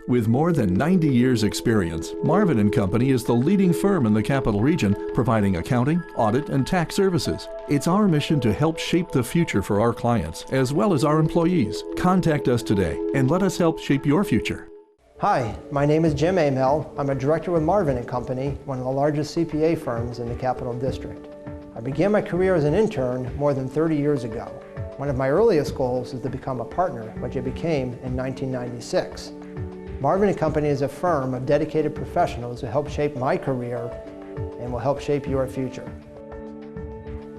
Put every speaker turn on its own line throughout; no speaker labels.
With more than 90 years' experience, Marvin & Company is the leading firm in the Capital Region, providing accounting, audit, and tax services. It's our mission to help shape the future for our clients, as well as our employees. Contact us today and let us help shape your future.
Hi, my name is Jim Amell. I'm a director with Marvin & Company, one of the largest CPA firms in the Capital District. I began my career as an intern more than 30 years ago. One of my earliest goals is to become a partner, which I became in 1996. Marvin & Company is a firm of dedicated professionals who help shape my career and will help shape your future.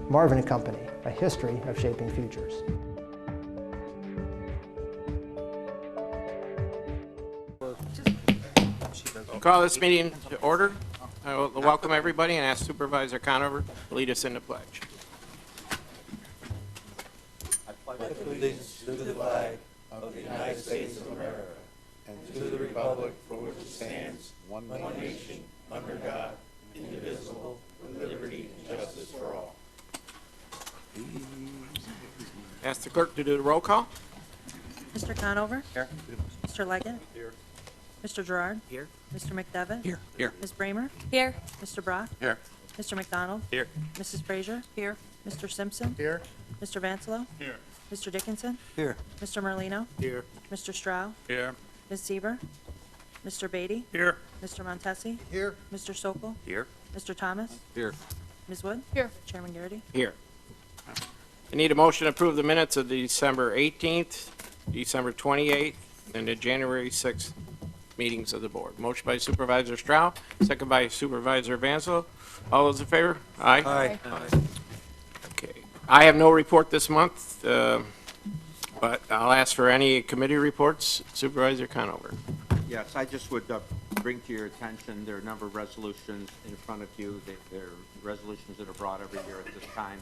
Marvin & Company, a history of shaping futures.
Call this meeting to order. I will welcome everybody and ask Supervisor Conover to lead us in the pledge.
I pledge allegiance to the flag of the United States of America and to the republic for which it stands, one nation, under God, indivisible, with liberty and justice for all.
Ask the clerk to do the roll call.
Mr. Conover? Here. Mr. Leggett?
Here.
Mr. Gerard?
Here.
Mr. McDevitt?
Here. Here.
Ms. Bramer?
Here.
Mr. Brock?
Here.
Mr. McDonald?
Here.
Mrs. Frazier? Here. Mr. Simpson?
Here.
Mr. Vansalo?
Here.
Mr. Dickinson?
Here.
Mr. Merlino?
Here.
Mr. Stroud?
Here.
Ms. Sieber? Mr. Beatty?
Here.
Mr. Montesi?
Here.
Mr. Sokol?
Here.
Mr. Thomas?
Here.
Ms. Wood?
Here.
Chairman Garrity?
Here. I need a motion to approve the minutes of the December 18th, December 28th, and the January 6th meetings of the board. Motion by Supervisor Stroud, second by Supervisor Vansalo. All those in favor? Aye.
Aye.
Okay. I have no report this month, but I'll ask for any committee reports. Supervisor Conover.
Yes, I just would bring to your attention, there are a number of resolutions in front of you. They're resolutions that are brought every year at this time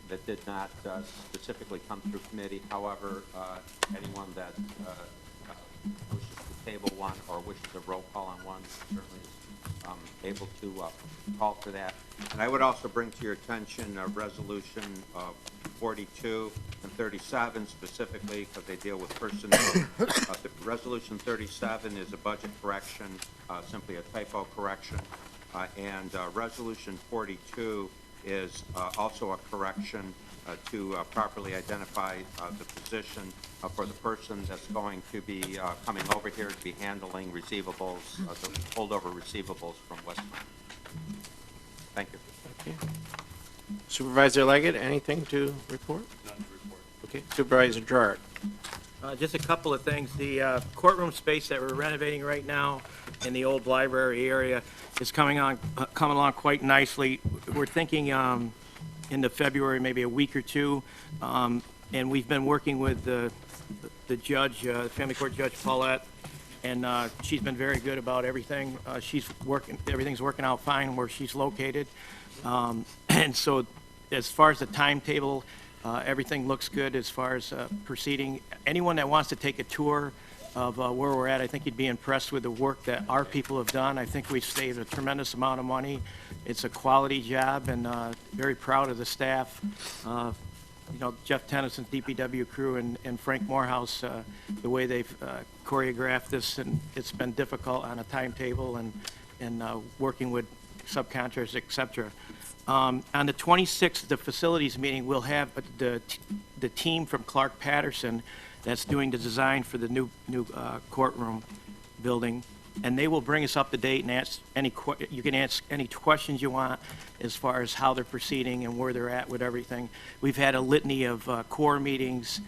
that did not specifically come through committee. However, anyone that wishes to table one or wishes a roll call on one certainly is able to call for that. And I would also bring to your attention a resolution 42 and 37 specifically because they deal with personnel. The resolution 37 is a budget correction, simply a typo correction, and resolution 42 is also a correction to properly identify the position for the person that's going to be coming over here to be handling receivables, the holdover receivables from Westmont. Thank you.
Okay. Supervisor Leggett, anything to report?
None to report.
Okay. Supervisor Gerard.
Just a couple of things. The courtroom space that we're renovating right now in the old library area is coming along quite nicely. We're thinking into February, maybe a week or two, and we've been working with the judge, family court judge Paulette, and she's been very good about everything. Everything's working out fine where she's located, and so as far as the timetable, everything looks good as far as proceeding. Anyone that wants to take a tour of where we're at, I think you'd be impressed with the work that our people have done. I think we've saved a tremendous amount of money. It's a quality job, and very proud of the staff. You know, Jeff Tennyson's DPW crew and Frank Morehouse, the way they've choreographed this, and it's been difficult on a timetable and working with subcontractors, et cetera. On the 26th, the facilities meeting, we'll have the team from Clark Patterson that's doing the design for the new courtroom building, and they will bring us up to date and ask you can ask any questions you want as far as how they're proceeding and where they're at with everything. We've had a litany of core meetings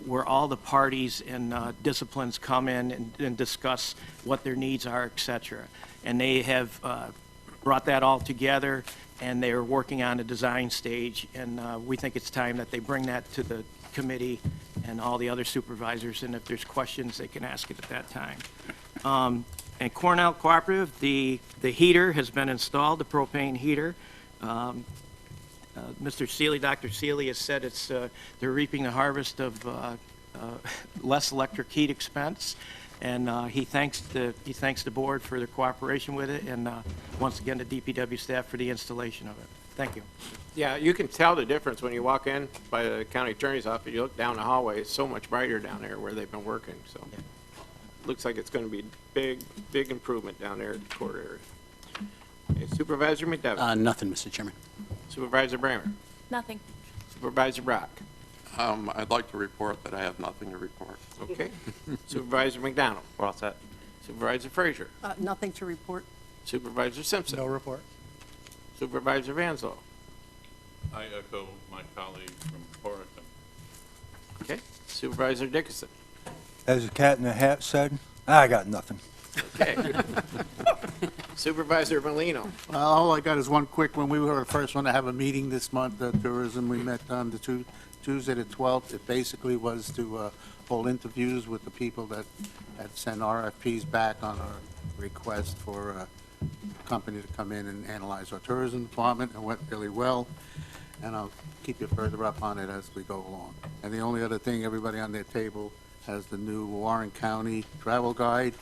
where all the parties and disciplines come in and discuss what their needs are, et cetera. And they have brought that all together, and they're working on the design stage, and we think it's time that they bring that to the committee and all the other supervisors, and if there's questions, they can ask it at that time. And Cornell Cooperative, the heater has been installed, the propane heater. Mr. Seeley, Dr. Seeley has said they're reaping the harvest of less electric heat expense, and he thanks the board for their cooperation with it, and once again the DPW staff for the installation of it. Thank you.
Yeah, you can tell the difference when you walk in by the county attorney's office. You look down the hallway; it's so much brighter down there where they've been working. So, looks like it's gonna be big improvement down there at the court area. Okay, Supervisor McDevitt.
Nothing, Mr. Chairman.
Supervisor Bramer.
Nothing.
Supervisor Brock.
I'd like to report that I have nothing to report.
Okay. Supervisor McDonald.
We're all set.
Supervisor Frazier.
Nothing to report.
Supervisor Simpson.
No report.
Supervisor Vanslo.
I echo my colleague from Oregon.
Okay. Supervisor Dickinson.
As the cat in the hat said, I got nothing.
Okay. Supervisor Molino.
All I got is one quick one. We were the first one to have a meeting this month, tourism. We met on the Tuesday the 12th. It basically was to hold interviews with the people that had sent RFPs back on our request for a company to come in and analyze our tourism department. It went really well, and I'll keep you further up on it as we go along. And the only other thing, everybody on their table has the new Warren County travel guide.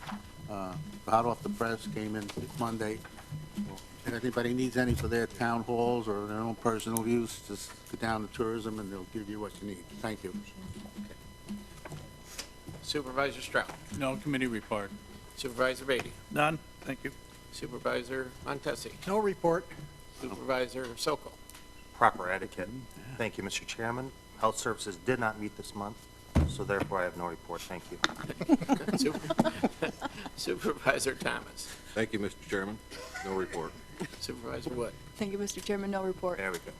Hot off the press, came in Monday. If anybody needs any for their town halls or their own personal use, just go down to tourism and they'll give you what you need. Thank you.
Supervisor Stroud.
No committee report.
Supervisor Beatty.
None, thank you.
Supervisor Montesi.
No report.
Supervisor Sokol.
Proper etiquette. Thank you, Mr. Chairman. Health Services did not meet this month, so therefore I have no report. Thank you.
Supervisor Thomas.
Thank you, Mr. Chairman. No report.
Supervisor Wood.
Thank you, Mr. Chairman. No report.
There we go.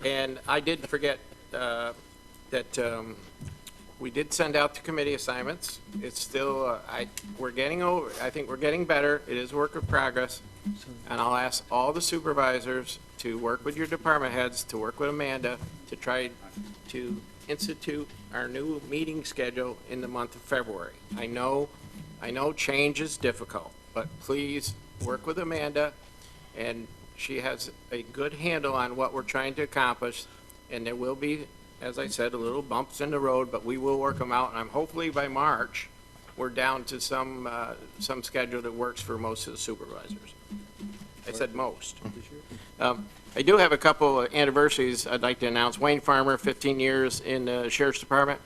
And I did forget that we did send out the committee assignments. It's still, we're getting over, I think we're getting better. It is work of progress. And I'll ask all the supervisors to work with your department heads, to work with Amanda, to try to institute our new meeting schedule in the month of February. I know change is difficult, but please work with Amanda, and she has a good handle on what we're trying to accomplish, and there will be, as I said, a little bumps in the road, but we will work them out, and I'm hopefully by March, we're down to some schedule that works for most of the supervisors. I said most. I do have a couple of anniversaries I'd like to announce. Wayne Farmer, 15 years in the Sheriff's Department,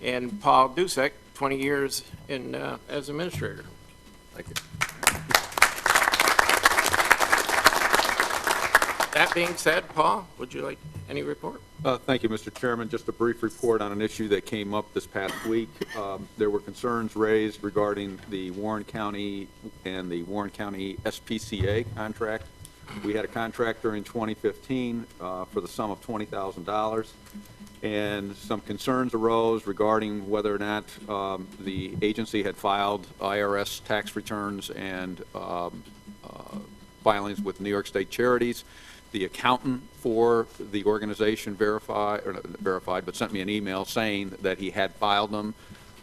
and Paul Dusek, 20 years in as administrator. Thank you. That being said, Paul, would you like any report?
Thank you, Mr. Chairman. Just a brief report on an issue that came up this past week. There were concerns raised regarding the Warren County and the Warren County SPCA contract. We had a contract during 2015 for the sum of $20,000, and some concerns arose regarding whether or not the agency had filed IRS tax returns and filings with New York State Charities. The accountant for the organization but sent me an email saying that he had filed them.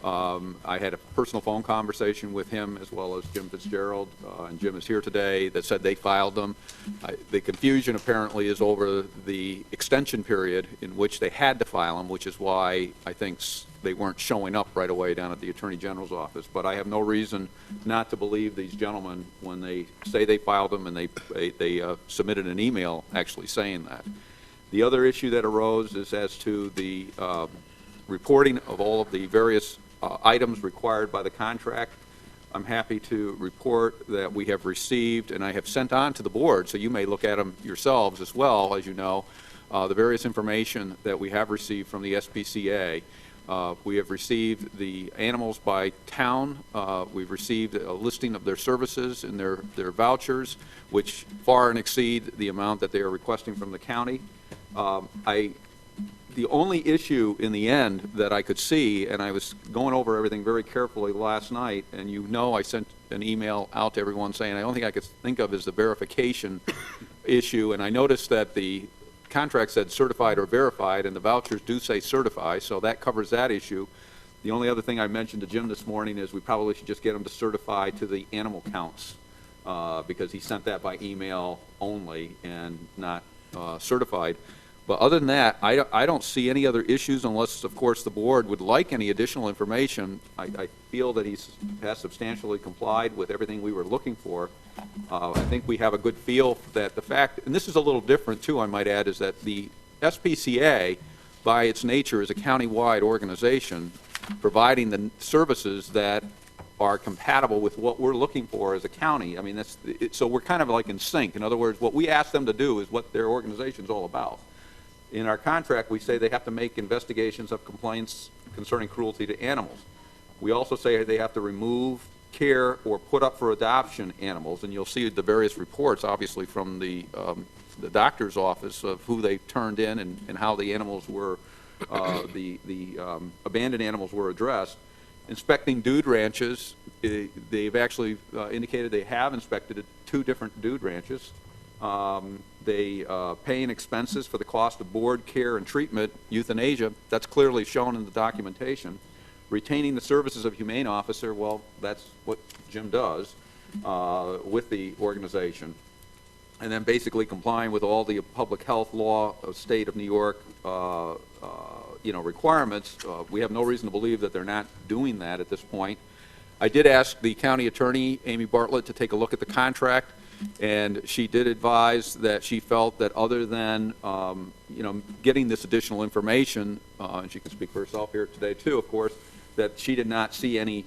I had a personal phone conversation with him as well as Jim Fitzgerald, and Jim is here today, that said they filed them. The confusion apparently is over the extension period in which they had to file them, which is why I think they weren't showing up right away down at the Attorney General's office. But I have no reason not to believe these gentlemen when they say they filed them, and they submitted an email actually saying that. The other issue that arose is as to the reporting of all of the various items required by the contract. I'm happy to report that we have received, and I have sent on to the board, so you may look at them yourselves as well, as you know, the various information that we have received from the SPCA. We have received the animals by town. We've received a listing of their services and their vouchers, which far and exceed the amount that they are requesting from the county. The only issue in the end that I could see, and I was going over everything very carefully last night, and you know I sent an email out to everyone saying I don't think I could think of is the verification issue, and I noticed that the contract said certified or verified, and the vouchers do say certify, so that covers that issue. The only other thing I mentioned to Jim this morning is we probably should just get him to certify to the animal counts, because he sent that by email only and not certified. But other than that, I don't see any other issues unless, of course, the board would like any additional information. I feel that he has substantially complied with everything we were looking for. I think we have a good feel that the fact, and this is a little different too, I might add, is that the SPCA, by its nature, is a county-wide organization providing the services that are compatible with what we're looking for as a county. I mean, so we're kind of like in sync. In other words, what we ask them to do is what their organization's all about. In our contract, we say they have to make investigations of complaints concerning cruelty to animals. We also say they have to remove, care, or put up for adoption animals, and you'll see the various reports, obviously, from the doctor's office of who they turned in and how the animals were, the abandoned animals were addressed. Inspecting dude ranches, they've actually indicated they have inspected 2 different dude ranches. They paying expenses for the cost of board, care, and treatment, euthanasia, that's clearly shown in the documentation. Retaining the services of humane officer, well, that's what Jim does with the organization. And then basically complying with all the public health law of state of New York, requirements. We have no reason to believe that they're not doing that at this point. I did ask the county attorney, Amy Bartlett, to take a look at the contract, and she did advise that she felt that other than, getting this additional information, and she can speak for herself here today too, of course, that she did not see any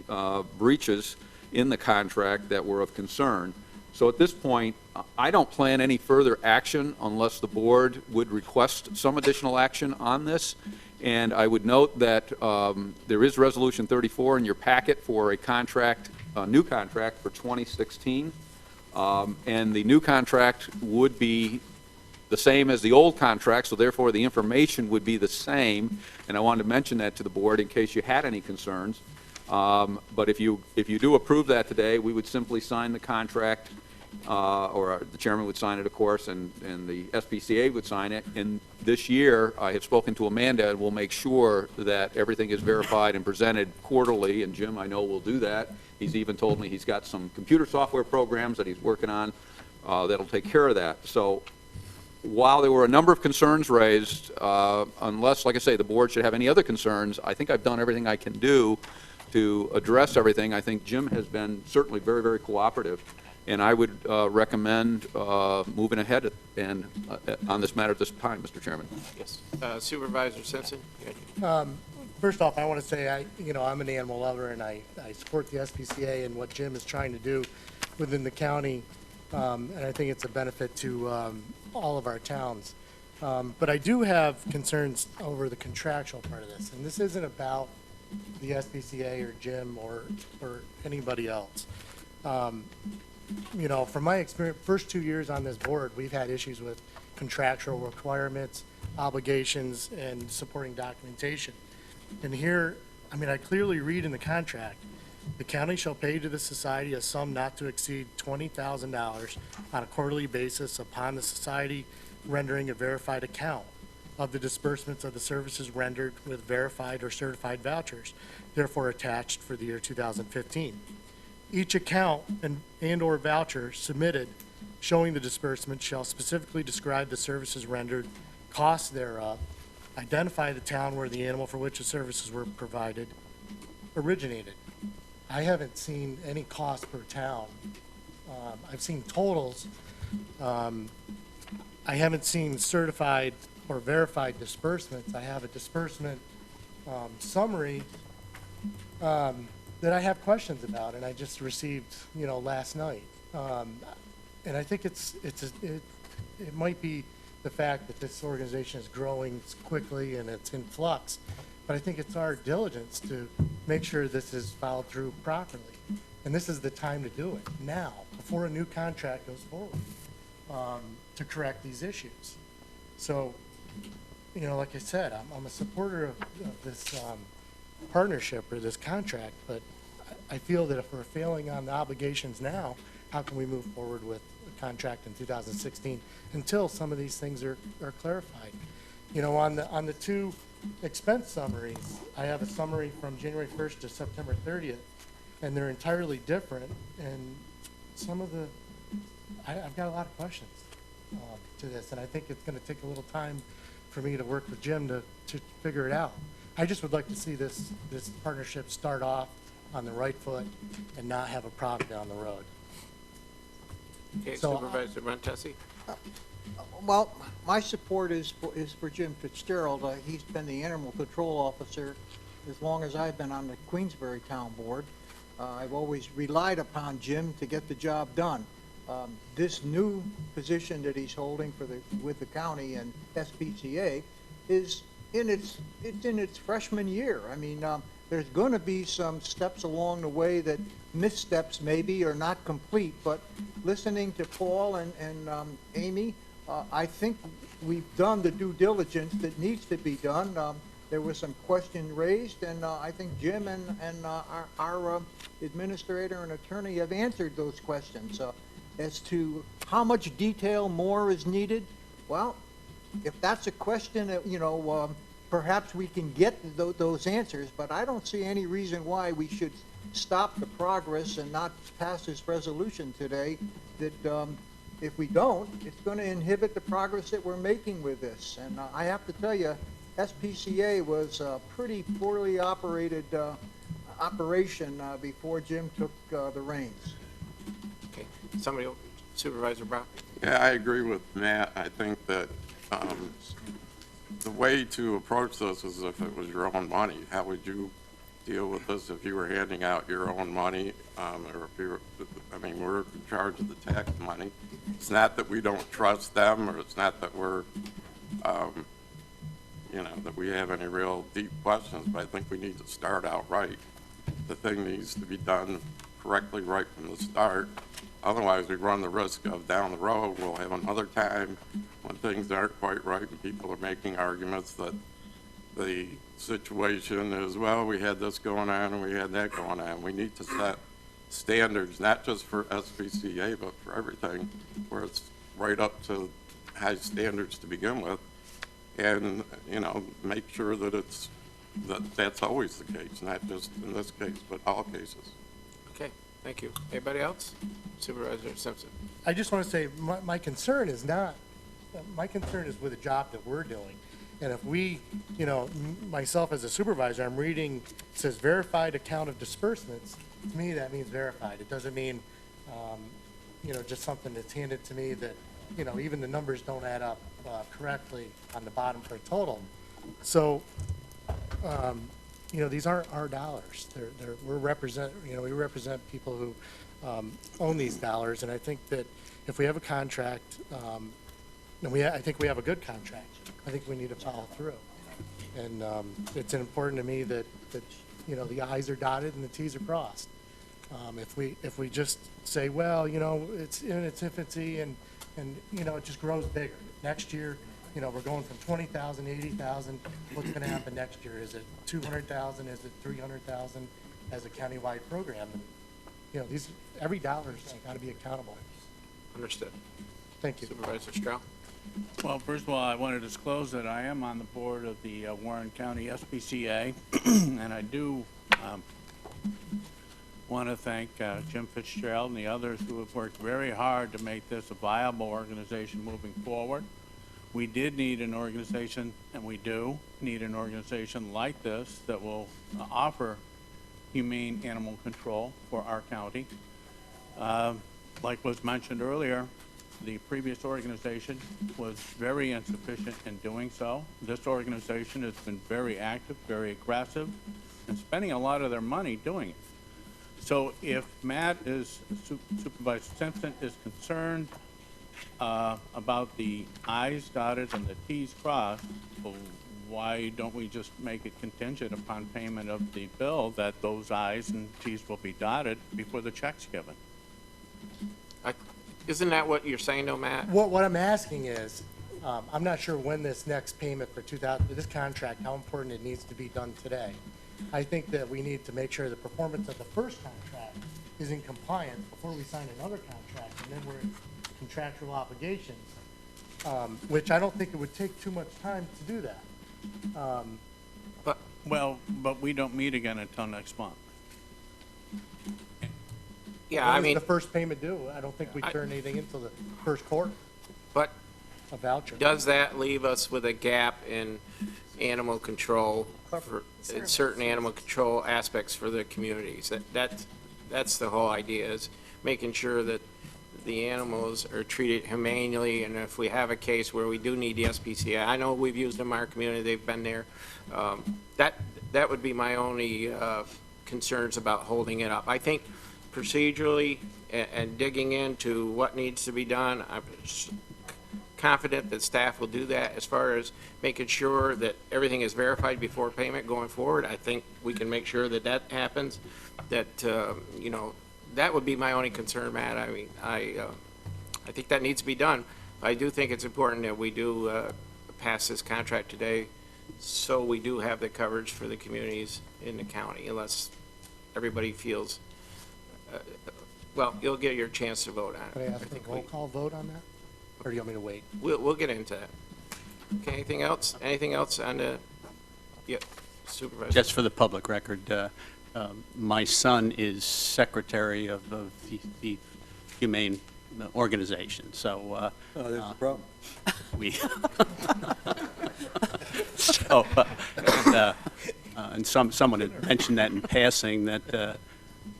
breaches in the contract that were of concern. So at this point, I don't plan any further action unless the board would request some additional action on this. And I would note that there is Resolution 34 in your packet for a contract, a new contract for 2016. And the new contract would be the same as the old contract, so therefore the information would be the same. And I wanted to mention that to the board in case you had any concerns. But if you do approve that today, we would simply sign the contract, or the chairman would sign it, of course, and the SPCA would sign it. And this year, I have spoken to Amanda, and we'll make sure that everything is verified and presented quarterly. And Jim, I know, will do that. He's even told me he's got some computer software programs that he's working on that'll take care of that. So while there were a number of concerns raised, unless, like I say, the board should have any other concerns, I think I've done everything I can do to address everything. I think Jim has been certainly very, very cooperative, and I would recommend moving ahead on this matter at this time, Mr. Chairman.
Yes. Supervisor Simpson?
First off, I want to say I'm an animal lover, and I support the SPCA and what Jim is trying to do within the county, and I think it's a benefit to all of our towns. But I do have concerns over the contractual part of this, and this isn't about the SPCA or Jim or anybody else. From my experience, first 2 years on this board, we've had issues with contractual requirements, obligations, and supporting documentation. And here, I clearly read in the contract, the county shall pay to the society a sum not to exceed $20,000 on a quarterly basis upon the society rendering a verified account of the disbursements of the services rendered with verified or certified vouchers, therefore attached for the year 2015. Each account and/or voucher submitted showing the disbursement shall specifically describe the services rendered, costs thereof, identify the town where the animal for which the services were provided originated. I haven't seen any cost per town. I've seen totals. I haven't seen certified or verified disbursements. I have a disbursement summary that I have questions about, and I just received, last night. And I think it might be the fact that this organization is growing quickly and it's in flux, but I think it's our diligence to make sure this is followed through properly. And this is the time to do it, now, before a new contract goes forward, to correct these issues. So, like I said, I'm a supporter of this partnership or this contract, but I feel that if we're failing on the obligations now, how can we move forward with a contract in 2016 until some of these things are clarified? On the 2 expense summaries, I have a summary from January 1st to September 30th, and they're entirely different, and I've got a lot of questions to this, and I think it's going to take a little time for me to work with Jim to figure it out. I just would like to see this partnership start off on the right foot and not have a problem down the road.
Okay,
So,
Supervisor Montesi?
Well, my support is for Jim Fitzgerald. He's been the animal control officer as long as I've been on the Queensbury Town Board. I've always relied upon Jim to get the job done. This new position that he's holding with the county and SPCA is in its freshman year. I mean, there's going to be some steps along the way that missteps maybe are not complete, but listening to Paul and Amy, I think we've done the due diligence that needs to be done. There was some question raised, and I think Jim and our administrator and attorney have answered those questions. As to how much detail more is needed, well, if that's a question that, perhaps we can get those answers, but I don't see any reason why we should stop the progress and not pass this resolution today, that if we don't, it's going to inhibit the progress that we're making with this. And I have to tell you, SPCA was a pretty poorly operated operation before Jim took the reins.
Okay, somebody, Supervisor Brown?
Yeah, I agree with Matt. I think that the way to approach this is if it was your own money. How would you deal with this if you were handing out your own money, or if you were, I mean, we're in charge of the tax money. It's not that we don't trust them, or it's not that we're, that we have any real deep questions, but I think we need to start out right. The thing needs to be done correctly right from the start. Otherwise, we run the risk of down the road, we'll have another time when things aren't quite right and people are making arguments that the situation is, well, we had this going on and we had that going on. We need to set standards, not just for SPCA, but for everything, where it's right up to high standards to begin with. And, make sure that that's always the case, not just in this case, but all cases.
Okay, thank you. Anybody else? Supervisor Simpson.
I just want to say my concern is with the job that we're doing. And if we, myself as a supervisor, I'm reading, it says verified account of disbursements. To me, that means verified. It doesn't mean, just something that's handed to me that, even the numbers don't add up correctly on the bottom for a total. So, these aren't our dollars. We represent people who own these dollars, and I think that if we have a contract, I think we have a good contract. I think we need to follow through, and it's important to me that the I's are dotted and the T's are crossed. If we just say, well, it's in its infancy and it just grows bigger. Next year, we're going from 20,000 to 80,000. What's going to happen next year? Is it 200,000? Is it 300,000 as a countywide program? And, every dollar's got to be accountable.
Understood.
Thank you.
Supervisor Stroud.
Well, first of all, I want to disclose that I am on the board of the Warren County SPCA, and I do want to thank Jim Fitzgerald and the others who have worked very hard to make this a viable organization moving forward. We did need an organization, and we do need an organization like this that will offer humane animal control for our county. Like was mentioned earlier, the previous organization was very insufficient in doing so. This organization has been very active, very aggressive, and spending a lot of their money doing it. So if Matt Supervisor Simpson is concerned about the I's dotted and the T's crossed, well, why don't we just make it contingent upon payment of the bill that those I's and T's will be dotted before the check's given?
Isn't that what you're saying, though, Matt?
What I'm asking is, I'm not sure when this next payment for this contract, how important it needs to be done today. I think that we need to make sure the performance of the first contract is in compliance before we sign another contract, and then we're in contractual obligations, which I don't think it would take too much time to do that.
But we don't meet again until next month.
Yeah,
When is the first payment due? I don't think we turn anything until the first quarter.
But
a voucher.
Does that leave us with a gap in animal control for certain animal control aspects for the communities? That's the whole idea, is making sure that the animals are treated humanely, and if we have a case where we do need the SPCA, I know we've used them in our community, they've been there. That would be my only concerns about holding it up. I think procedurally and digging into what needs to be done, I'm confident that staff will do that. As far as making sure that everything is verified before payment going forward, I think we can make sure that that happens. That, you know, that would be my only concern, Matt. I mean, I think that needs to be done. I do think it's important that we do pass this contract today, so we do have the coverage for the communities in the county, unless everybody feels, well, you'll get your chance to vote on it.
Can I ask a roll call vote on that? Or do you want me to wait?
We'll get into that. Okay, anything else? Anything else on the, yeah, Supervisor?
Just for the public record, my son is secretary of the Humane Organization, so.
Oh, there's a problem.
We. So, and someone had mentioned that in passing, that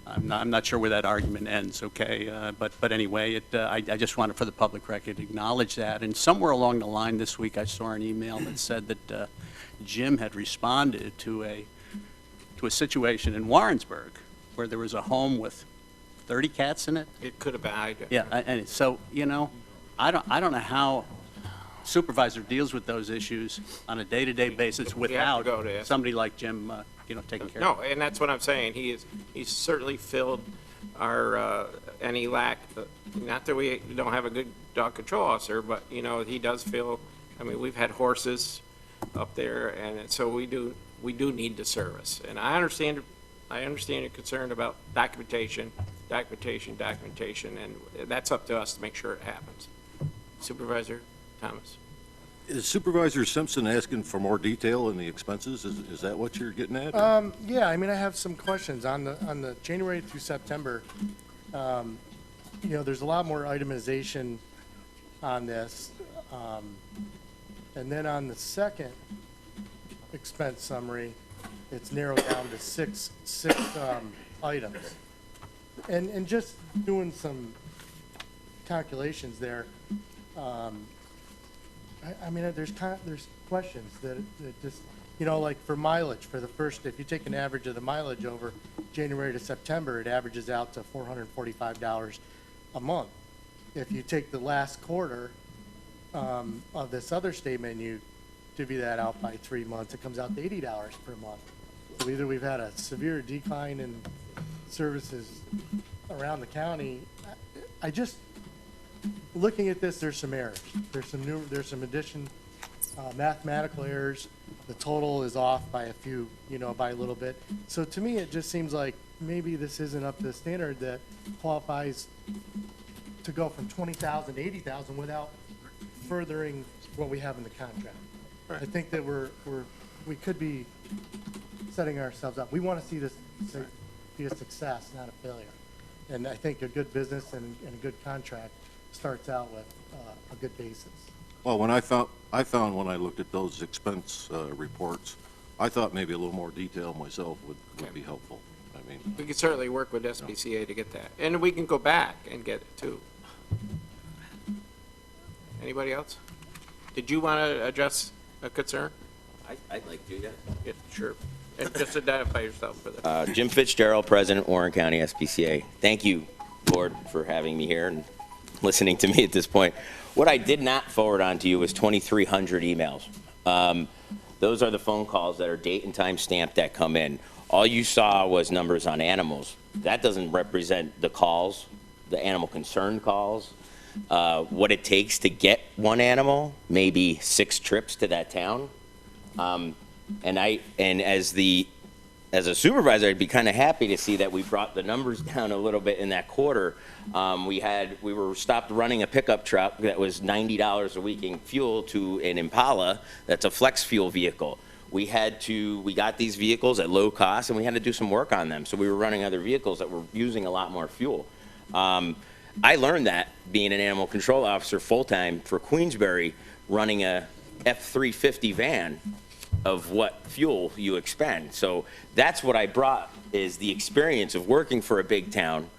I'm not sure where that argument ends, okay? But anyway, I just wanted for the public record to acknowledge that. And somewhere along the line this week, I saw an email that said that Jim had responded to a situation in Warrensburg where there was a home with 30 cats in it.
It could have been.
Yeah, and so, you know, I don't know how supervisor deals with those issues on a day-to-day basis without somebody like Jim, you know, taking care of it.
No, and that's what I'm saying. He's certainly filled our any lack. Not that we don't have a good dog control officer, but you know he does fill. I mean, we've had horses up there, and so we do need the service. And I understand your concern about documentation, and that's up to us to make sure it happens. Supervisor Thomas.
Is Supervisor Simpson asking for more detail in the expenses? Is that what you're getting at?
Yeah, I mean, I have some questions on the January through September. You know, there's a lot more itemization on this. And then on the second expense summary, it's narrowed down to six items. And just doing some calculations there, I mean, there's questions that just, you know, like for mileage, for the first, if you take an average of the mileage over January to September, it averages out to $445 a month. If you take the last quarter of this other statement, you divvy that out by 3 months, it comes out to $80 per month. So either we've had a severe decline in services around the county. I just, looking at this, there's some errors. There's some addition, mathematical errors. The total is off by a few, you know, by a little bit. So to me, it just seems like maybe this isn't up to the standard that qualifies to go from 20,000 to 80,000 without furthering what we have in the contract. Right. I think that we could be setting ourselves up. We want to see this be a success, not a failure. And I think a good business and a good contract starts out with a good basis.
Well, when I found when I looked at those expense reports, I thought maybe a little more detail myself would be helpful. I mean,
we could certainly work with SPCA to get that, and we can go back and get it too. Anybody else? Did you want to address a concern?
I'd like to, yeah.
Yeah, sure. And just identify yourself for that.
Jim Fitzgerald, President, Warren County SPCA. Thank you, Board, for having me here and listening to me at this point. What I did not forward on to you was 2,300 emails. Those are the phone calls that are date and time stamped that come in. All you saw was numbers on animals. That doesn't represent the calls, the animal concern calls, what it takes to get one animal, maybe 6 trips to that town. And as a supervisor, I'd be kind of happy to see that we brought the numbers down a little bit in that quarter. We were stopped running a pickup truck that was $90 a week in fuel to an Impala that's a flex fuel vehicle. We got these vehicles at low cost and we had to do some work on them. So we were running other vehicles that were using a lot more fuel. I learned that being an animal control officer full-time for Queensbury, running a F-350 van of what fuel you expend. So that's what I brought, is the experience of working for a big town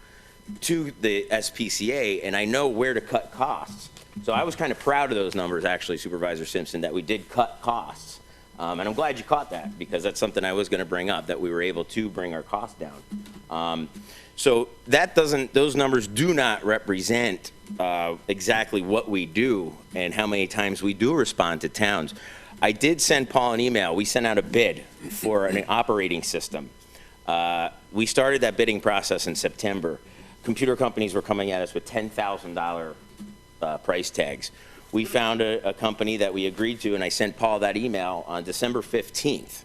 to the SPCA, and I know where to cut costs. So I was kind of proud of those numbers, actually, Supervisor Simpson, that we did cut costs. And I'm glad you caught that, because that's something I was going to bring up, that we were able to bring our costs down. So those numbers do not represent exactly what we do and how many times we do respond to towns. I did send Paul an email. We sent out a bid for an operating system. We started that bidding process in September. Computer companies were coming at us with $10,000 price tags. We found a company that we agreed to, and I sent Paul that email on December 15th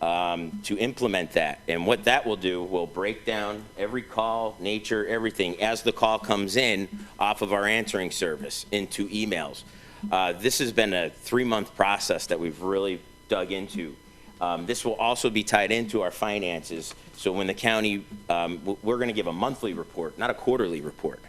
to implement that. And what that will do will break down every call, nature, everything, as the call comes in off of our answering service into emails. This has been a 3-month process that we've really dug into. This will also be tied into our finances. So when the county, we're going to give a monthly report, not a quarterly report.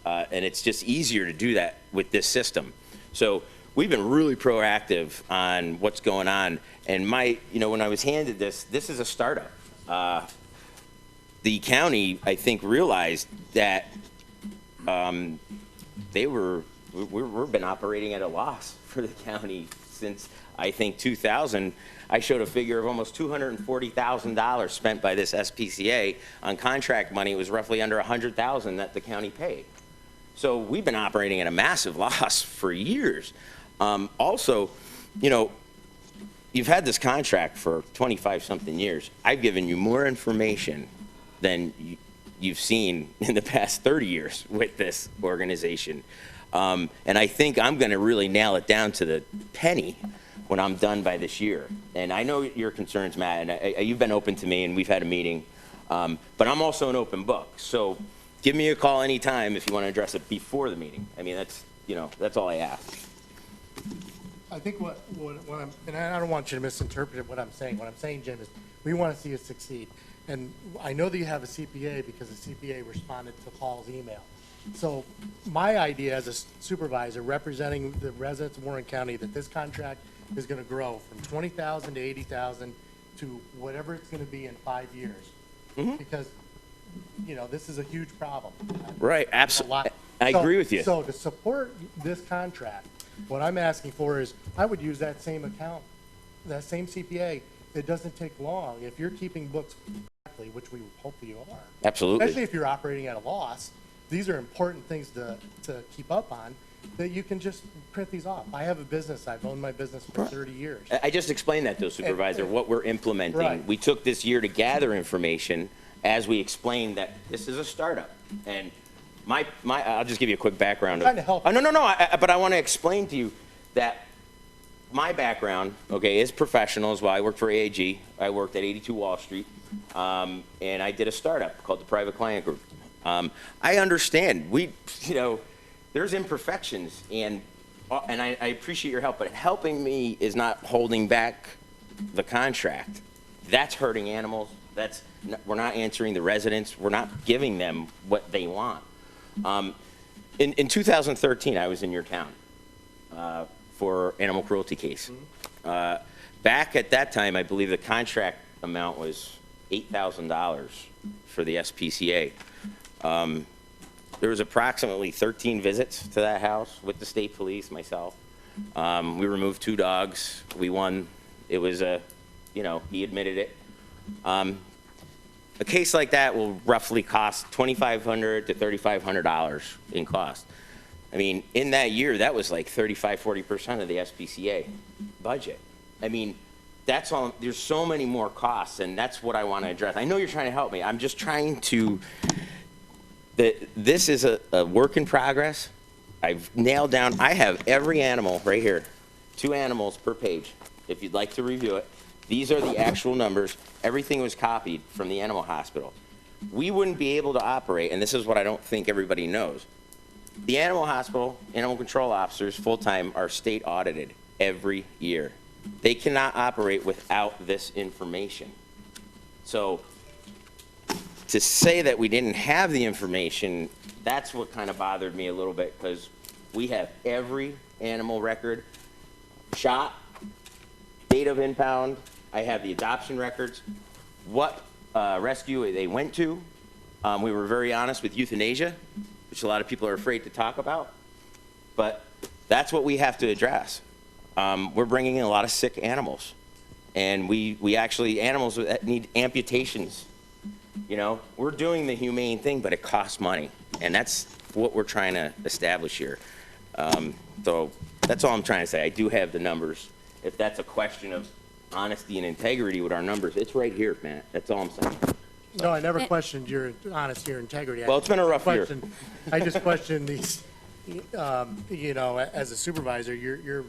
And it's just easier to do that with this system. So we've been really proactive on what's going on. And when I was handed this is a startup. The county, I think, realized that we've been operating at a loss for the county since, I think, 2000. I showed a figure of almost $240,000 spent by this SPCA on contract money. It was roughly under $100,000 that the county paid. So we've been operating at a massive loss for years. Also, you've had this contract for 25-something years. I've given you more information than you've seen in the past 30 years with this organization. And I think I'm going to really nail it down to the penny when I'm done by this year. And I know your concerns, Matt, and you've been open to me, and we've had a meeting. But I'm also an open book. So give me a call anytime if you want to address it before the meeting. I mean, that's all I ask.
I think what I'm, and I don't want you to misinterpret what I'm saying. What I'm saying, Jim, is we want to see it succeed. And I know that you have a CPA because the CPA responded to Paul's email. So my idea as a supervisor representing the residents of Warren County that this contract is going to grow from 20,000 to 80,000 to whatever it's going to be in 5 years. Mm-hmm. Because, this is a huge problem.
Right, absolutely. I agree with you.
So to support this contract, what I'm asking for is I would use that same account, that same CPA. It doesn't take long. If you're keeping books correctly, which we hope you are.
Absolutely.
Especially if you're operating at a loss. These are important things to keep up on, that you can just print these off. I have a business. I've owned my business for 30 years.
I just explained that, though, Supervisor, what we're implementing.
Right.
We took this year to gather information as we explained that this is a startup. And I'll just give you a quick background.
I'm trying to help.
No, but I want to explain to you that my background, is professional as well. I worked for AAG. I worked at 82 Wall Street, and I did a startup called the Private Client Group. I understand. There's imperfections, and I appreciate your help, but helping me is not holding back the contract. That's hurting animals. We're not answering the residents. We're not giving them what they want. In 2013, I was in your town for animal cruelty case. Back at that time, I believe the contract amount was $8,000 for the SPCA. There was approximately 13 visits to that house with the state police, myself. We removed 2 dogs. We won. It was he admitted it. A case like that will roughly cost $2,500 to $3,500 in cost. I mean, in that year, that was like 35–40% of the SPCA budget. I mean, that's all. There's so many more costs, and that's what I want to address. I know you're trying to help me. I'm just trying to. This is a work in progress. I've nailed down. I have every animal right here, 2 animals per page. If you'd like to review it, these are the actual numbers. Everything was copied from the animal hospital. We wouldn't be able to operate, and this is what I don't think everybody knows. The animal hospital, animal control officers, full-time, are state audited every year. They cannot operate without this information. So to say that we didn't have the information, that's what kind of bothered me a little bit, because we have every animal record, shot, date of impound. I have the adoption records, what rescue they went to. We were very honest with euthanasia, which a lot of people are afraid to talk about, but that's what we have to address. We're bringing in a lot of sick animals, And we actually, animals that need amputations. You know, we're doing the humane thing, but it costs money. And that's what we're trying to establish here. So that's all I'm trying to say. I do have the numbers. If that's a question of honesty and integrity with our numbers, it's right here, Matt. That's all I'm saying.
No, I never questioned your honesty or integrity.
Well, it's been a rough year.
I just questioned these, you know, as a supervisor, you're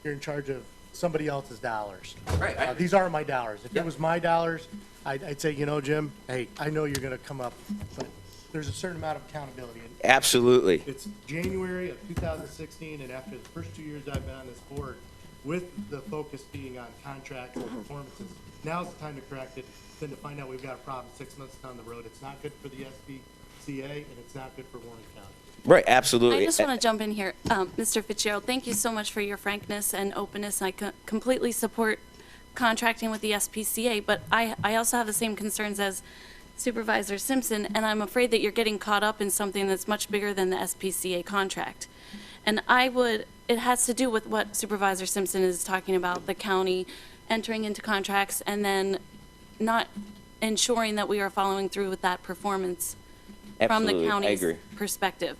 in charge of somebody else's dollars.
Right.
These aren't my dollars. If it was my dollars, I'd say, you know, Jim, hey, I know you're gonna come up, but there's a certain amount of accountability. And
Absolutely.
it's January of 2016, and after the first 2 years I've been on this board, with the focus being on contracts and performances, now's the time to correct it, than to find out we've got a problem 6 months down the road. It's not good for the SPCA, and it's not good for Warren County.
Right, absolutely.
I just want to jump in here. Mr. Fitzgerald, thank you so much for your frankness and openness. I completely support contracting with the SPCA, but I also have the same concerns as Supervisor Simpson, and I'm afraid that you're getting caught up in something that's much bigger than the SPCA contract. And it has to do with what Supervisor Simpson is talking about, the county entering into contracts and then not ensuring that we are following through with that performance from the county's perspective.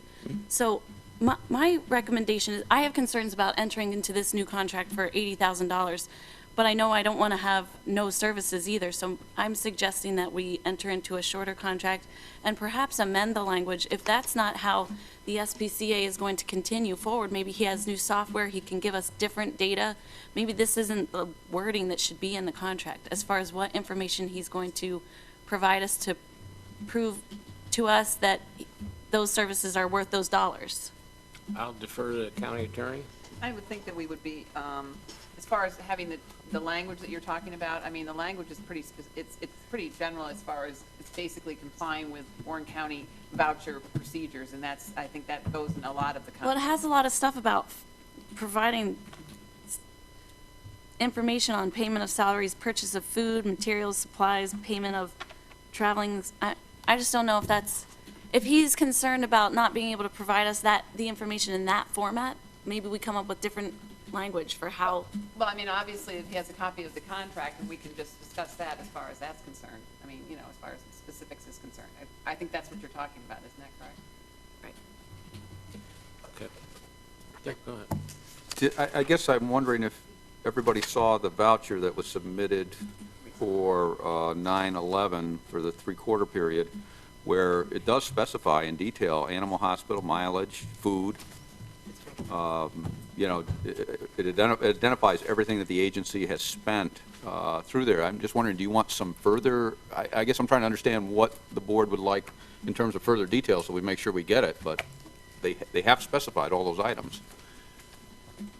So my recommendation is, I have concerns about entering into this new contract for $80,000, but I know I don't want to have no services either. So I'm suggesting that we enter into a shorter contract and perhaps amend the language. If that's not how the SPCA is going to continue forward, maybe he has new software, he can give us different data. Maybe this isn't the wording that should be in the contract as far as what information he's going to provide us to prove to us that those services are worth those dollars.
I'll defer to the county attorney.
I would think that we would be, as far as having the language that you're talking about, I mean, the language is pretty, it's pretty general as far as it's basically complying with Warren County voucher procedures, and that's, I think that goes in a lot of the
Well, it has a lot of stuff about providing information on payment of salaries, purchase of food, materials, supplies, payment of traveling. I just don't know if that's, if he's concerned about not being able to provide us the information in that format, maybe we come up with different language for how.
Well, I mean, obviously, if he has a copy of the contract, and we can just discuss that as far as that's concerned. I mean, you know, as far as the specifics is concerned. I think that's what you're talking about, isn't that correct?
Right.
Okay. Dick, go ahead.
I guess I'm wondering if everybody saw the voucher that was submitted for 9/11 for the three-quarter period, where it does specify in detail animal hospital mileage, food. You know, it identifies everything that the agency has spent through there. I'm just wondering, do you want some further, I guess I'm trying to understand what the board would like in terms of further details so we make sure we get it, but they have specified all those items.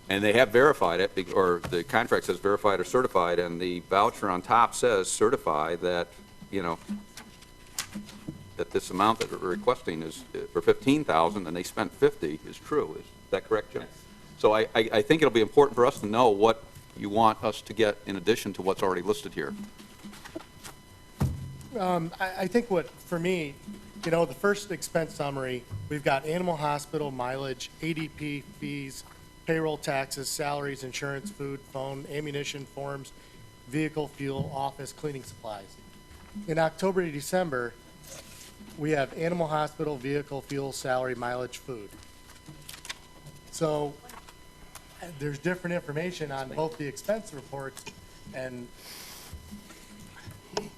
And they have verified it, or the contract says verified or certified, and the voucher on top says certify that, you know, that this amount that we're requesting is for $15,000 and they spent 50 is true. Is that correct, Jim? Yes. So I think it'll be important for us to know what you want us to get in addition to what's already listed here.
I think what, for me, you know, the first expense summary, we've got animal hospital mileage, ADP fees, payroll taxes, salaries, insurance, food, phone, ammunition, forms, vehicle, fuel, office, cleaning supplies. In October to December, we have animal hospital, vehicle, fuel, salary, mileage, food. So there's different information on both the expense reports, and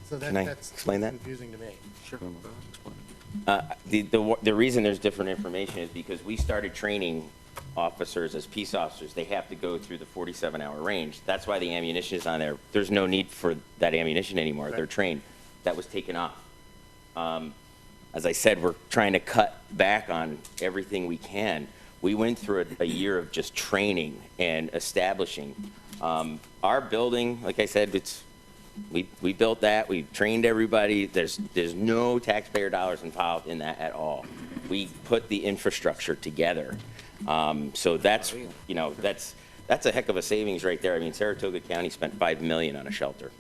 so that's confusing to me.
Sure.
The reason there's different information is because we started training officers as peace officers. They have to go through the 47-hour range. That's why the ammunition is on there. There's no need for that ammunition anymore. Right. They're trained. That was taken off. As I said, we're trying to cut back on everything we can. We went through a year of just training and establishing. Our building, like I said, we built that. We trained everybody. There's no taxpayer dollars involved in that at all. We put the infrastructure together. So that's, you know, that's a heck of a savings right there. I mean, Saratoga County spent $5 million on a shelter.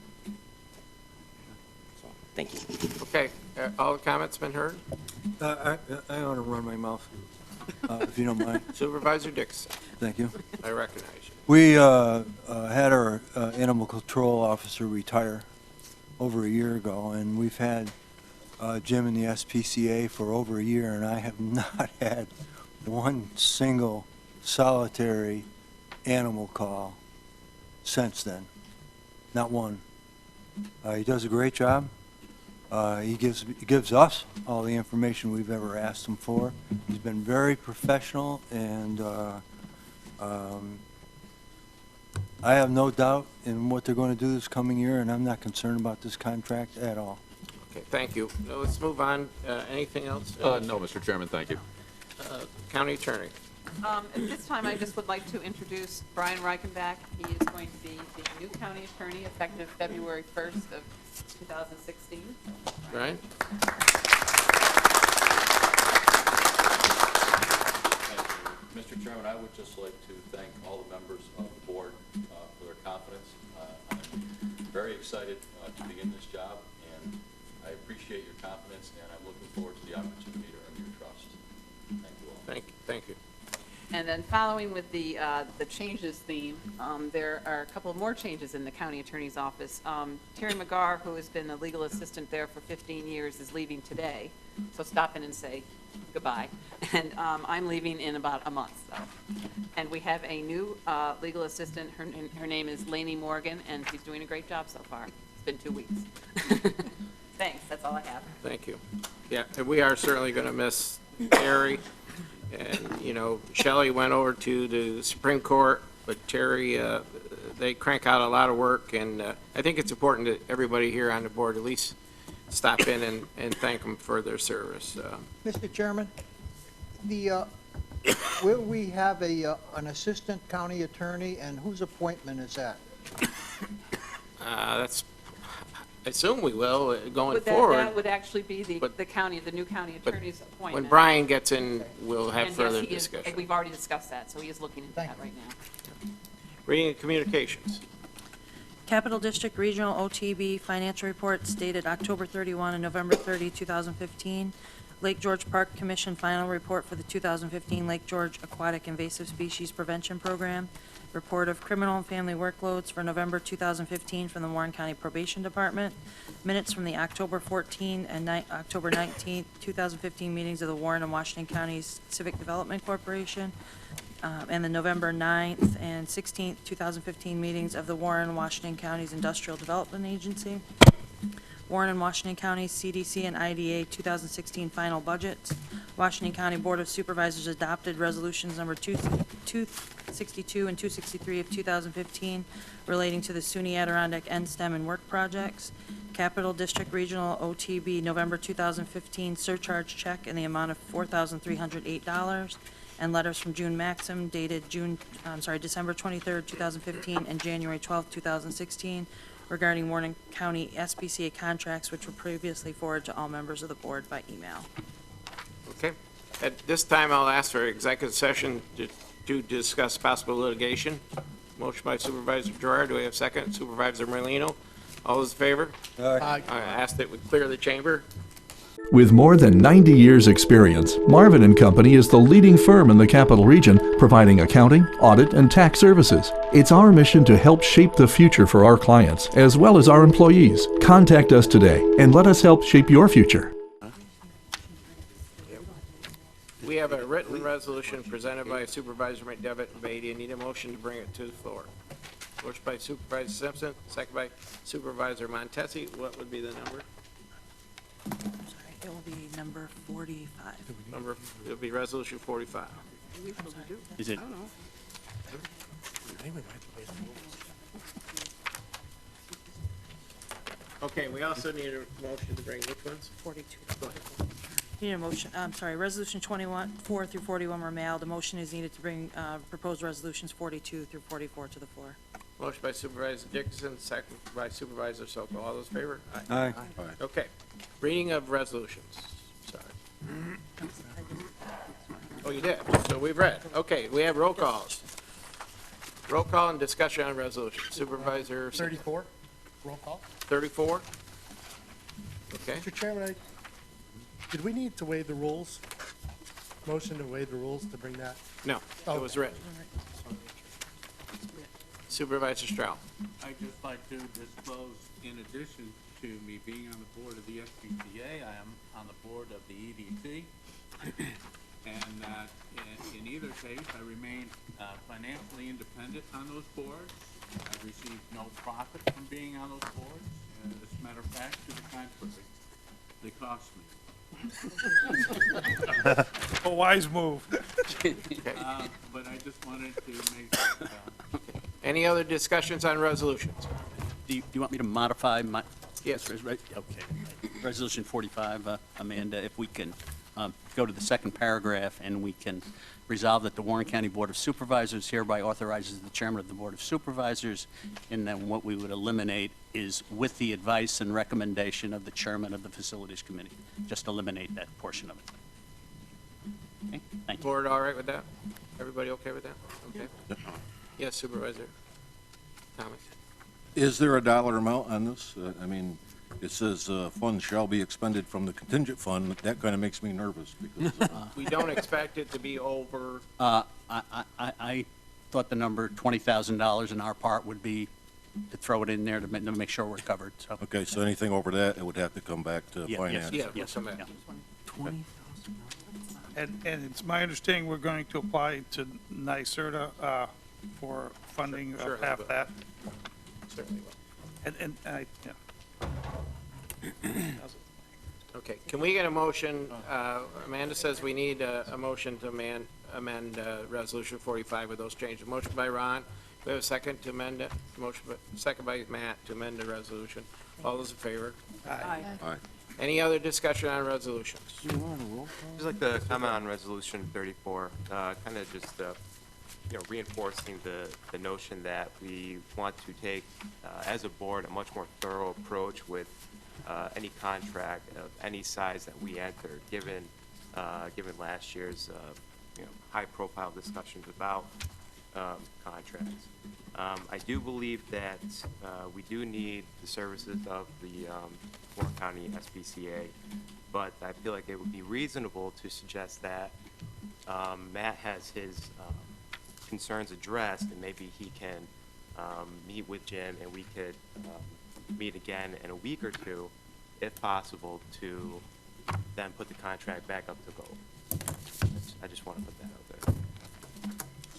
So, thank you.
Okay, all the comments been heard?
I want to run my mouth. if you don't mind.
Supervisor Dixon,
Thank you.
I recognize you.
We had our animal control officer retire over a year ago, and we've had Jim in the SPCA for over a year, and I have not had one single solitary animal call since then. Not one. He does a great job. He gives us all the information we've ever asked him for. He's been very professional, and I have no doubt in what they're going to do this coming year, and I'm not concerned about this contract at all.
Okay, thank you. Now let's move on. Anything else?
No, Mr. Chairman, thank you.
County Attorney.
At this time, I just would like to introduce Brian Reichenbach. He is going to be the new county attorney effective February 1st of 2016.
Brian?
Mr. Chairman, I would just like to thank all the members of the board for their confidence. I'm very excited to begin this job, and I appreciate your confidence, and I'm looking forward to the opportunity to earn your trust. Thank you all.
Thank you.
And then following with the changes theme, there are a couple more changes in the county attorney's office. Terry McGarr, who has been a legal assistant there for 15 years, is leaving today. So stop in and say goodbye. And I'm leaving in about a month. So. And we have a new legal assistant. Her name is Lainey Morgan, and she's doing a great job so far. It's been 2 weeks. Thanks. That's all I have.
Thank you. Yeah, and we are certainly going to miss Terry. And, you know, Shelley went over to the Supreme Court, but Terry, they crank out a lot of work, and I think it's important that everybody here on the board at least stop in and thank them for their service.
Mr. Chairman, will we have an assistant county attorney, and whose appointment is that?
That's, I assume we will going forward.
That would actually be the new county attorney's appointment.
When Brian gets in, we'll have
And
further
yes,
discussion.
We've already discussed that, so he is looking into that right now.
Reading and communications.
Capital District Regional OTB Financial Reports dated October 31 and November 30, 2015. Lake George Park Commission Final Report for the 2015 Lake George Aquatic Invasive Species Prevention Program. Report of criminal and family workloads for November 2015 from the Warren County Probation Department. Minutes from the October 14 and October 19, 2015 meetings of the Warren and Washington Counties Civic Development Corporation. And the November 9th and 16th, 2015 meetings of the Warren and Washington Counties Industrial Development Agency. Warren and Washington County CDC and IDA 2016 final budgets. Washington County Board of Supervisors adopted resolutions number 262 and 263 of 2015 relating to the SUNY Adirondack NSTEM and work projects. Capital District Regional OTB November 2015 surcharge check in the amount of $4,308, and letters from June Maxim dated December 23, 2015 and January 12, 2016 regarding Warren County SPCA contracts, which were previously forwarded to all members of the board by email.
Okay. At this time, I'll ask for executive session to discuss possible litigation. Motion by Supervisor Gerard. Do we have a second? Supervisor Merlino. All those in favor?
Aye.
I ask that we clear the chamber.
With more than 90 years' experience, Marvin & Company is the leading firm in the Capital Region, providing accounting, audit, and tax services. It's our mission to help shape the future for our clients, as well as our employees. Contact us today and let us help shape your future.
We have a written resolution presented by Supervisor McDevitt and Beatty. I need a motion to bring it to the floor. Motion by Supervisor Simpson, second by Supervisor Montesi. What would be the number?
It will be number 45.
It'll be resolution 45.
Is it?
Okay, we also need a motion to bring which ones?
42.
Go ahead.
Need a motion, resolution 4 through 41 were mailed. A motion is needed to bring proposed resolutions 42 through 44 to the floor.
Motion by Supervisor Dixon, second by Supervisor Sokol. All those in favor?
Aye.
Okay. Reading of resolutions. Sorry. Oh, you did? So we've read. Okay, we have roll calls. Roll call and discussion on resolution. Supervisor.
34, roll call.
34? Okay.
Mr. Chairman, did we need to waive the rules? Motion to waive the rules to bring that.
No, it was written. Supervisor Stroud.
I'd just like to disclose, in addition to me being on the board of the SPCA, I am on the board of the EDC. And that in either case, I remain financially independent on those boards. I've received no profit from being on those boards. And as a matter of fact, to the contrary, they cost me.
A wise move.
But I just wanted to make,
Any other discussions on resolutions?
Do you want me to modify my?
Yes.
Right, okay. Resolution 45, Amanda, if we can go to the second paragraph and we can resolve that the Warren County Board of Supervisors hereby authorizes the chairman of the Board of Supervisors, and then what we would eliminate is with the advice and recommendation of the chairman of the Facilities Committee. Just eliminate that portion of it. Okay, thank you.
Board all right with that? Everybody okay with that? Okay. Yes, Supervisor Thomas.
Is there a dollar amount on this? I mean, it says funds shall be expended from the contingent fund. That kind of makes me nervous because
We don't expect it to be over.
I thought the number $20,000 in our part would be to throw it in there to make sure we're covered, so.
okay, so anything over that, it would have to come back to
Yeah,
finance.
Yeah,
Yes,
come back.
yeah.
And it's my understanding we're going to apply to NYSERDA for funding
Sure,
of half
will.
that.
Certainly will.
And I, yeah.
Okay, can we get a motion? Amanda says we need a motion to amend Resolution 45 with those changes. Motion by Ron. We have a second to amend it. Second by Matt to amend the resolution. All those in favor?
Aye.
Aye.
Any other discussion on resolutions?
Just like to comment on Resolution 34, kind of just, reinforcing the notion that we want to take, as a board, a much more thorough approach with any contract of any size that we enter, given last year's, high-profile discussions about contracts. I do believe that we do need the services of the Warren County SPCA, but I feel like it would be reasonable to suggest that Matt has his concerns addressed, and maybe he can meet with Jim, and we could meet again in a week or two, if possible, to then put the contract back up to vote. I just want to put that out there.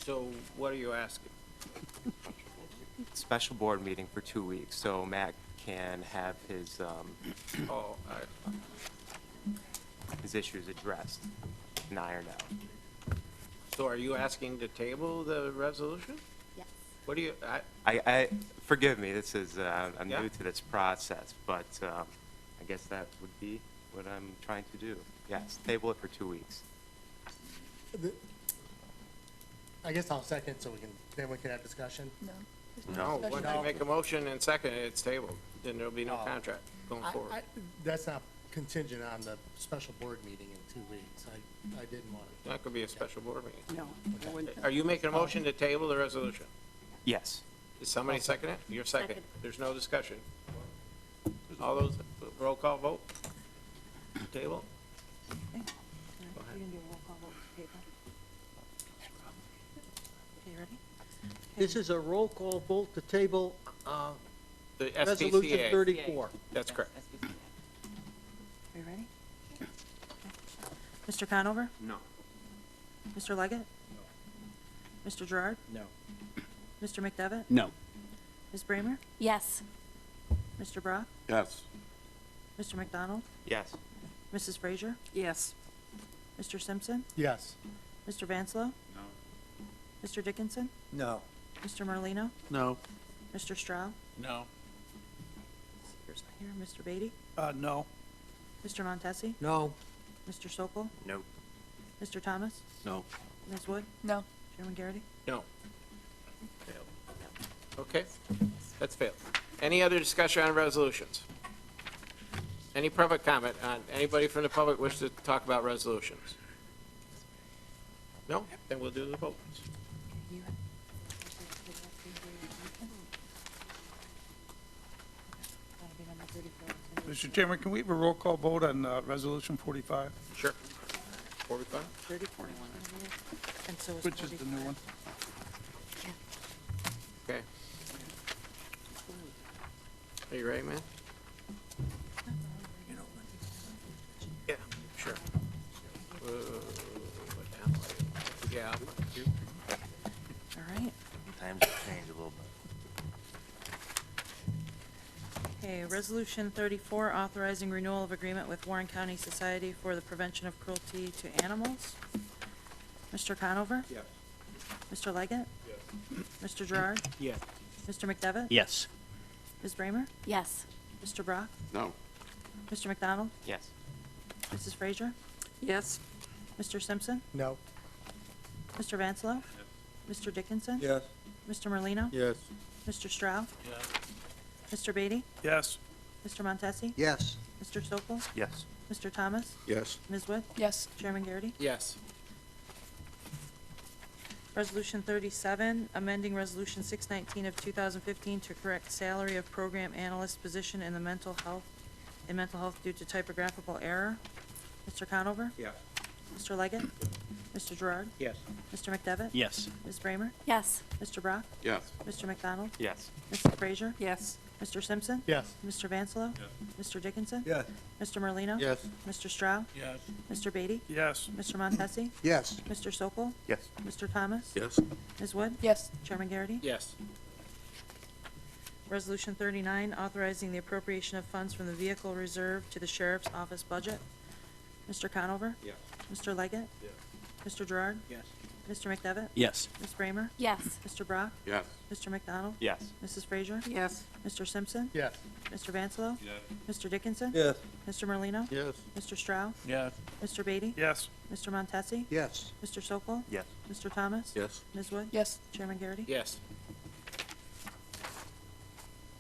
So what are you asking?
Special board meeting for 2 weeks, so Matt can have his his issues addressed and ironed out.
So are you asking to table the resolution?
Yes.
What do you,
I forgive me, this is, I'm
Yeah.
new to this process, but I guess that would be what I'm trying to do. Yes, table it for 2 weeks.
I guess I'll second so then we can have discussion.
no, when you make a motion and second it, it's tabled, then there'll be no
Oh.
contract going forward.
That's not contingent on the special board meeting in 2 weeks. I didn't want it.
That could be a special board meeting.
No.
Are you making a motion to table the resolution?
Yes.
Is somebody second it? You're second.
Second.
There's no discussion. All those, roll call vote? Table?
You can do a roll call vote to table. Okay, ready?
This is a roll call vote to table
The
Resolution
SPCA.
34.
That's correct.
Are you ready? Okay. Mr. Conover?
No.
Mr. Leggett? Mr. Gerard?
No.
Mr. McDevitt?
No.
Ms. Bramer?
Yes.
Mr. Brock?
Yes.
Mr. McDonald?
Yes.
Mrs. Frazier?
Yes.
Mr. Simpson?
Yes.
Mr. Vanslow?
no.
Mr. Dickinson?
No.
Mr. Merlino?
No.
Mr. Stroud?
No.
Here's my here. Mr. Beatty?
No.
Mr. Montesi?
No.
Mr. Sokol?
No.
Mr. Thomas?
No.
Ms. Wood?
No.
Chairman Garrity?
No. Failed. Okay, that's failed. Any other discussion on resolutions? Any public comment on, anybody from the public wish to talk about resolutions? No? Then we'll do the votes.
You
Mr. Chairman, can we have a roll call vote on Resolution 45?
Sure. 45?
34. And so is
Which is the new one?
Okay. Are you ready, man? Yeah, sure. Yeah.
All right.
Times have changed a little bit.
Okay, Resolution 34, authorizing renewal of agreement with Warren County Society for the Prevention of Cruelty to Animals. Mr. Conover?
Yes.
Mr. Leggett?
Yes.
Mr. Gerard?
Yes.
Mr. McDevitt?
Yes.
Ms. Bramer?
Yes.
Mr. Brock?
No.
Mr. McDonald?
Yes.
Mrs. Frazier?
Yes.
Mr. Simpson?
No.
Mr. Vansalo? Mr. Dickinson?
Yes.
Mr. Merlino?
Yes.
Mr. Stroud?
Yes.
Mr. Beatty?
Yes.
Mr. Montesi?
Yes.
Mr. Sokol?
Yes.
Mr. Thomas?
Yes.
Ms. Wood?
Yes.
Chairman Garrity?
Yes.
Resolution 37, amending Resolution 619 of 2015 to correct salary of program analyst position in mental health due to typographical error. Mr. Conover?
Yes.
Mr. Leggett? Mr. Gerard?
Yes.
Mr. McDevitt?
Yes.
Ms. Bramer?
Yes.
Mr. Brock?
Yes.
Mr. McDonald?
Yes.
Mrs. Frazier?
Yes.
Mr. Simpson?
Yes.
Mr. Vansalo? Mr. Dickinson?
Yes.
Mr. Merlino?
Yes.
Mr. Stroud?
Yes.
Mr. Beatty?
Yes.
Mr. Montesi?
Yes.
Mr. Sokol?
Yes.
Mr. Thomas?
Yes.
Ms. Wood?
Yes.
Chairman Garrity?
Yes.
Resolution 39, authorizing the appropriation of funds from the vehicle reserve to the sheriff's office budget. Mr. Conover?
Yes.
Mr. Leggett?
Yes.
Mr. Gerard?
Yes.
Mr. McDevitt?
Yes.
Ms. Bramer?
Yes.
Mr. Brock?
Yes.
Mr. McDonald?
Yes.
Mrs. Frazier?
Yes.
Mr. Simpson?
Yes.
Mr. Vansalo?
Yes.
Mr. Dickinson?
Yes.
Mr. Merlino?
Yes.
Mr. Stroud?
Yes.
Mr. Beatty?
Yes.
Mr. Montesi?
Yes.
Mr. Sokol?
Yes.
Mr. Thomas?
Yes.
Ms. Wood?
Yes.
Chairman Garrity?
Yes.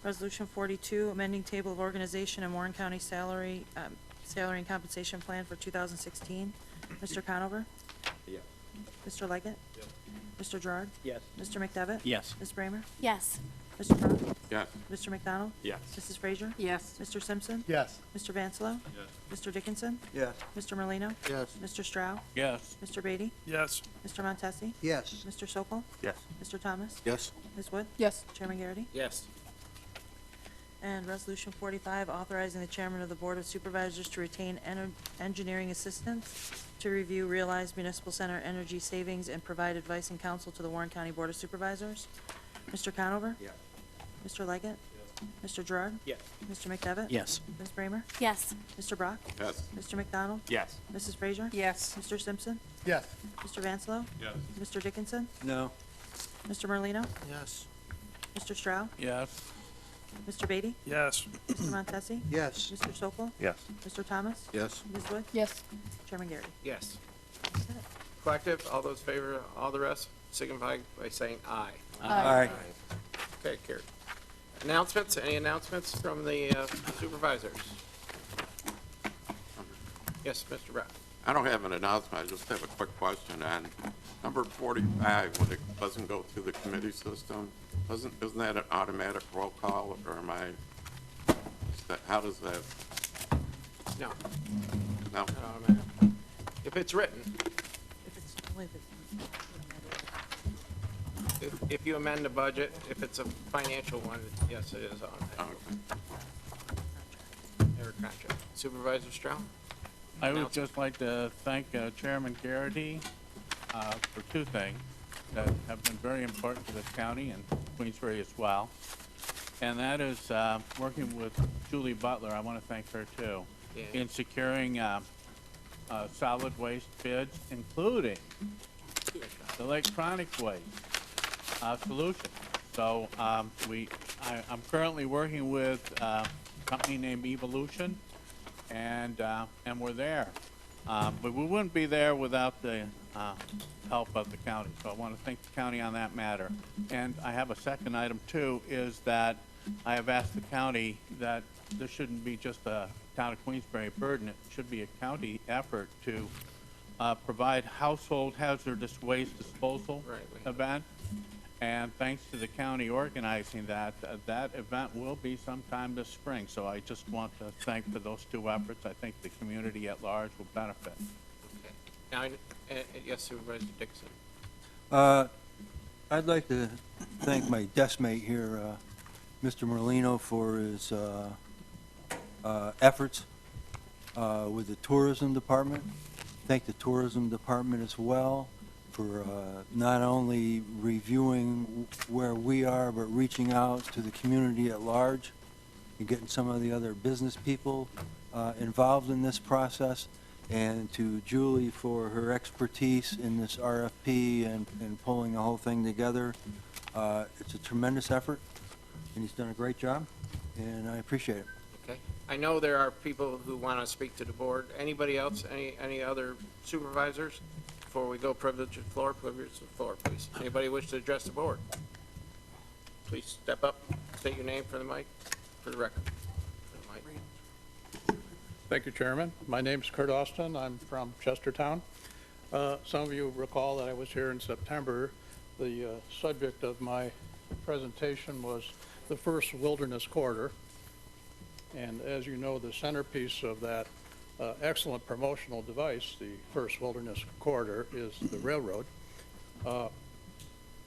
Resolution 42, amending table of organization and Warren County salary and compensation plan for 2016. Mr. Conover?
Yes.
Mr. Leggett?
Yes.
Mr. Gerard?
Yes.
Mr. McDevitt?
Yes.
Ms. Bramer?
Yes.
Mr. Brock?
Yes.
Mr. McDonald?
Yes.
Mrs. Frazier?
Yes.
Mr. Simpson?
Yes.
Mr. Vansalo?
Yes.
Mr. Dickinson?
Yes.
Mr. Merlino?
Yes.
Mr. Stroud?
Yes.
Mr. Beatty?
Yes.
Mr. Montesi?
Yes.
Mr. Sokol?
Yes.
Mr. Thomas?
Yes.
Ms. Wood?
Yes.
Chairman Garrity?
Yes.
And Resolution 45, authorizing the chairman of the Board of Supervisors to retain engineering assistance to review realized municipal center energy savings and provide advice and counsel to the Warren County Board of Supervisors. Mr. Conover?
Yes.
Mr. Leggett? Mr. Gerard?
Yes.
Mr. McDevitt?
Yes.
Ms. Bramer?
Yes.
Mr. Brock?
Yes.
Mr. McDonald?
Yes.
Mrs. Frazier?
Yes.
Mr. Simpson?
Yes.
Mr. Vansalo?
Yes.
Mr. Dickinson?
No.
Mr. Merlino?
Yes.
Mr. Stroud?
Yes.
Mr. Beatty?
Yes.
Mr. Montesi?
Yes.
Mr. Sokol?
Yes.
Mr. Thomas?
Yes.
Ms. Wood?
Yes.
Chairman Garrity?
Yes. Collective, all those favor, all the rest, signify by saying aye.
Aye.
Okay, carried. Announcements, any announcements from the supervisors? Yes, Mr. Brown.
I don't have an announcement, I just have a quick question on number 45, when it doesn't go through the committee system, isn't that an automatic roll call, or am I, how does that?
No.
No?
If it's written,
If it's, only if it's.
if you amend the budget, if it's a financial one, yes, it is on. Or contract. Supervisor Stroud?
I would just like to thank Chairman Garrity for two things that have been very important to this county and Queensbury as well. And that is working with Julie Butler, I want to thank her too,
Yeah.
in securing solid waste bids, including the electronic waste solution. So I'm currently working with a company named Evolution, and we're there. But we wouldn't be there without the help of the county. So I want to thank the county on that matter. And I have a second item too, is that I have asked the county that this shouldn't be just a town of Queensbury burden. It should be a county effort to provide household hazardous waste disposal event. And thanks to the county organizing that, that event will be sometime this spring. So I just want to thank for those two efforts. I think the community at large will benefit.
Okay. Now, yes, Supervisor Dixon.
I'd like to thank my desk mate here, Mr. Merlino, for his efforts with the tourism department. Thank the tourism department as well for not only reviewing where we are, but reaching out to the community at large and getting some of the other business people involved in this process, and to Julie for her expertise in this RFP and pulling the whole thing together. It's a tremendous effort, and he's done a great job, and I appreciate it.
Okay. I know there are people who want to speak to the board. Anybody else? Any other supervisors? Before we go, privilege of floor, please. Anybody wish to address the board? Please step up, state your name for the mic, for the record. For the mic.
Thank you, Chairman. My name's Kurt Austin. I'm from Chestertown. Some of you recall that I was here in September. The subject of my presentation was the first wilderness corridor. And as you know, the centerpiece of that excellent promotional device, the first wilderness corridor, is the railroad.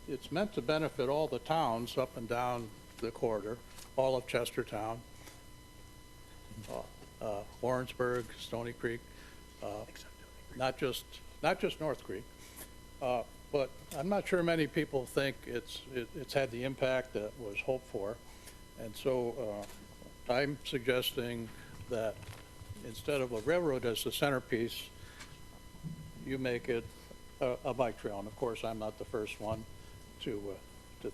It's meant to benefit all the towns up and down the corridor, all of Chestertown, Warrensburg, Stony Creek, not just North Creek. But I'm not sure many people think it's had the impact that was hoped for. And so I'm suggesting that instead of a railroad as the centerpiece, you make it a bike trail. And of course, I'm not the first one to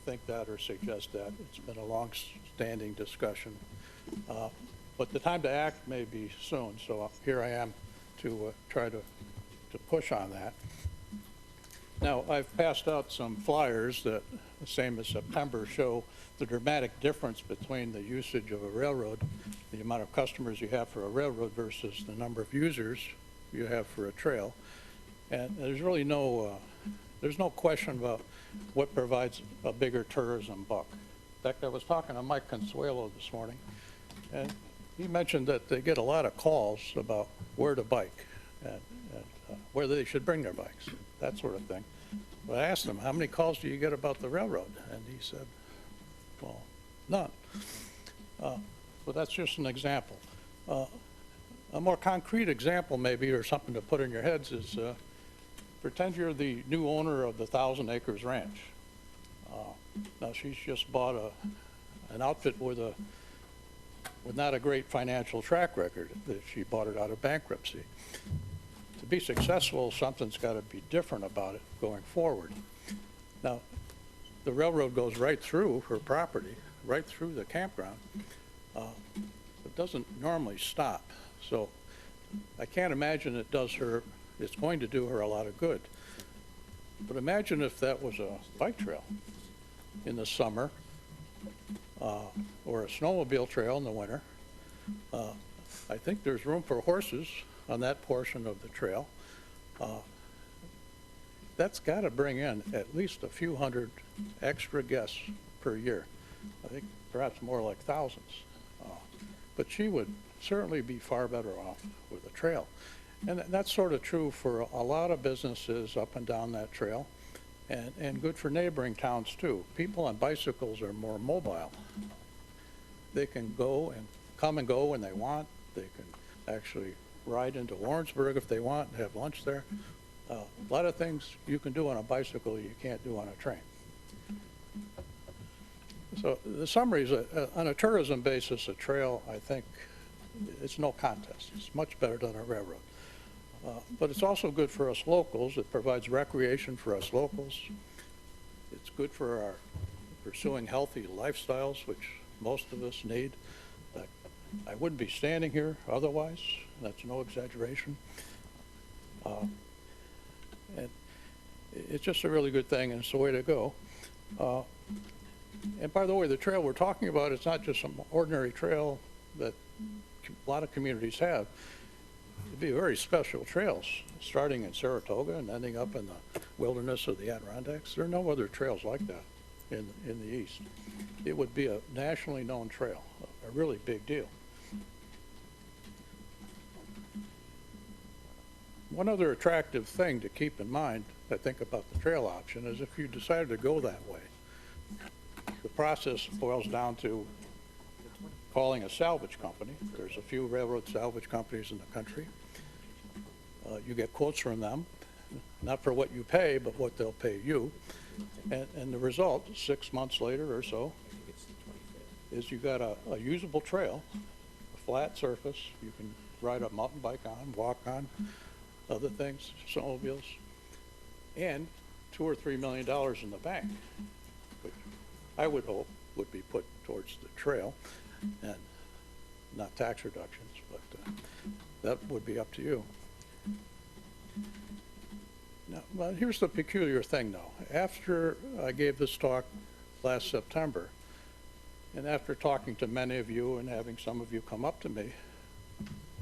think that or suggest that. It's been a long-standing discussion. But the time to act may be soon, so here I am to try to push on that. Now, I've passed out some flyers that, the same as September, show the dramatic difference between the usage of a railroad, the amount of customers you have for a railroad versus the number of users you have for a trail. And there's really there's no question about what provides a bigger tourism buck. In fact, I was talking to Mike Consuelo this morning, and he mentioned that they get a lot of calls about where to bike and where they should bring their bikes, that sort of thing. But I asked him, how many calls do you get about the railroad? And he said, well, none. But that's just an example. A more concrete example maybe, or something to put in your heads, is pretend you're the new owner of the 1,000 Acres Ranch. Now she's just bought an outfit with not a great financial track record. That she bought it out of bankruptcy. To be successful, something's got to be different about it going forward. Now, the railroad goes right through her property, right through the campground. It doesn't normally stop. So I can't imagine it's going to do her a lot of good. But imagine if that was a bike trail in the summer, or a snowmobile trail in the winter. I think there's room for horses on that portion of the trail. That's got to bring in at least a few hundred extra guests per year. I think perhaps more like thousands. But she would certainly be far better off with a trail. And that's sort of true for a lot of businesses up and down that trail, and good for neighboring towns too. People on bicycles are more mobile. They can come and go when they want. They can actually ride into Warrensburg if they want and have lunch there. A lot of things you can do on a bicycle you can't do on a train. So the summary is, on a tourism basis, a trail, I think, it's no contest. It's much better than a railroad. But it's also good for us locals. It provides recreation for us locals. It's good for our pursuing healthy lifestyles, which most of us need. I wouldn't be standing here otherwise. That's no exaggeration. And it's just a really good thing, and it's the way to go. And by the way, the trail we're talking about, it's not just some ordinary trail that a lot of communities have. It'd be very special trails, starting in Saratoga and ending up in the wilderness of the Adirondacks. There are no other trails like that in the East. It would be a nationally known trail, a really big deal. one other attractive thing to keep in mind, I think, about the trail option is if you decided to go that way, the process boils down to calling a salvage company. There's a few railroad salvage companies in the country. You get quotes from them, not for what you pay, but what they'll pay you. And the result, 6 months later or so, is you got a usable trail, a flat surface you can ride a mountain bike on, walk on, other things, snowmobiles, and $2 or $3 million in the bank, which I would hope would be put towards the trail and not tax reductions, but that would be up to you. Now, well, here's the peculiar thing, though. After I gave this talk last September, and after talking to many of you and having some of you come up to me,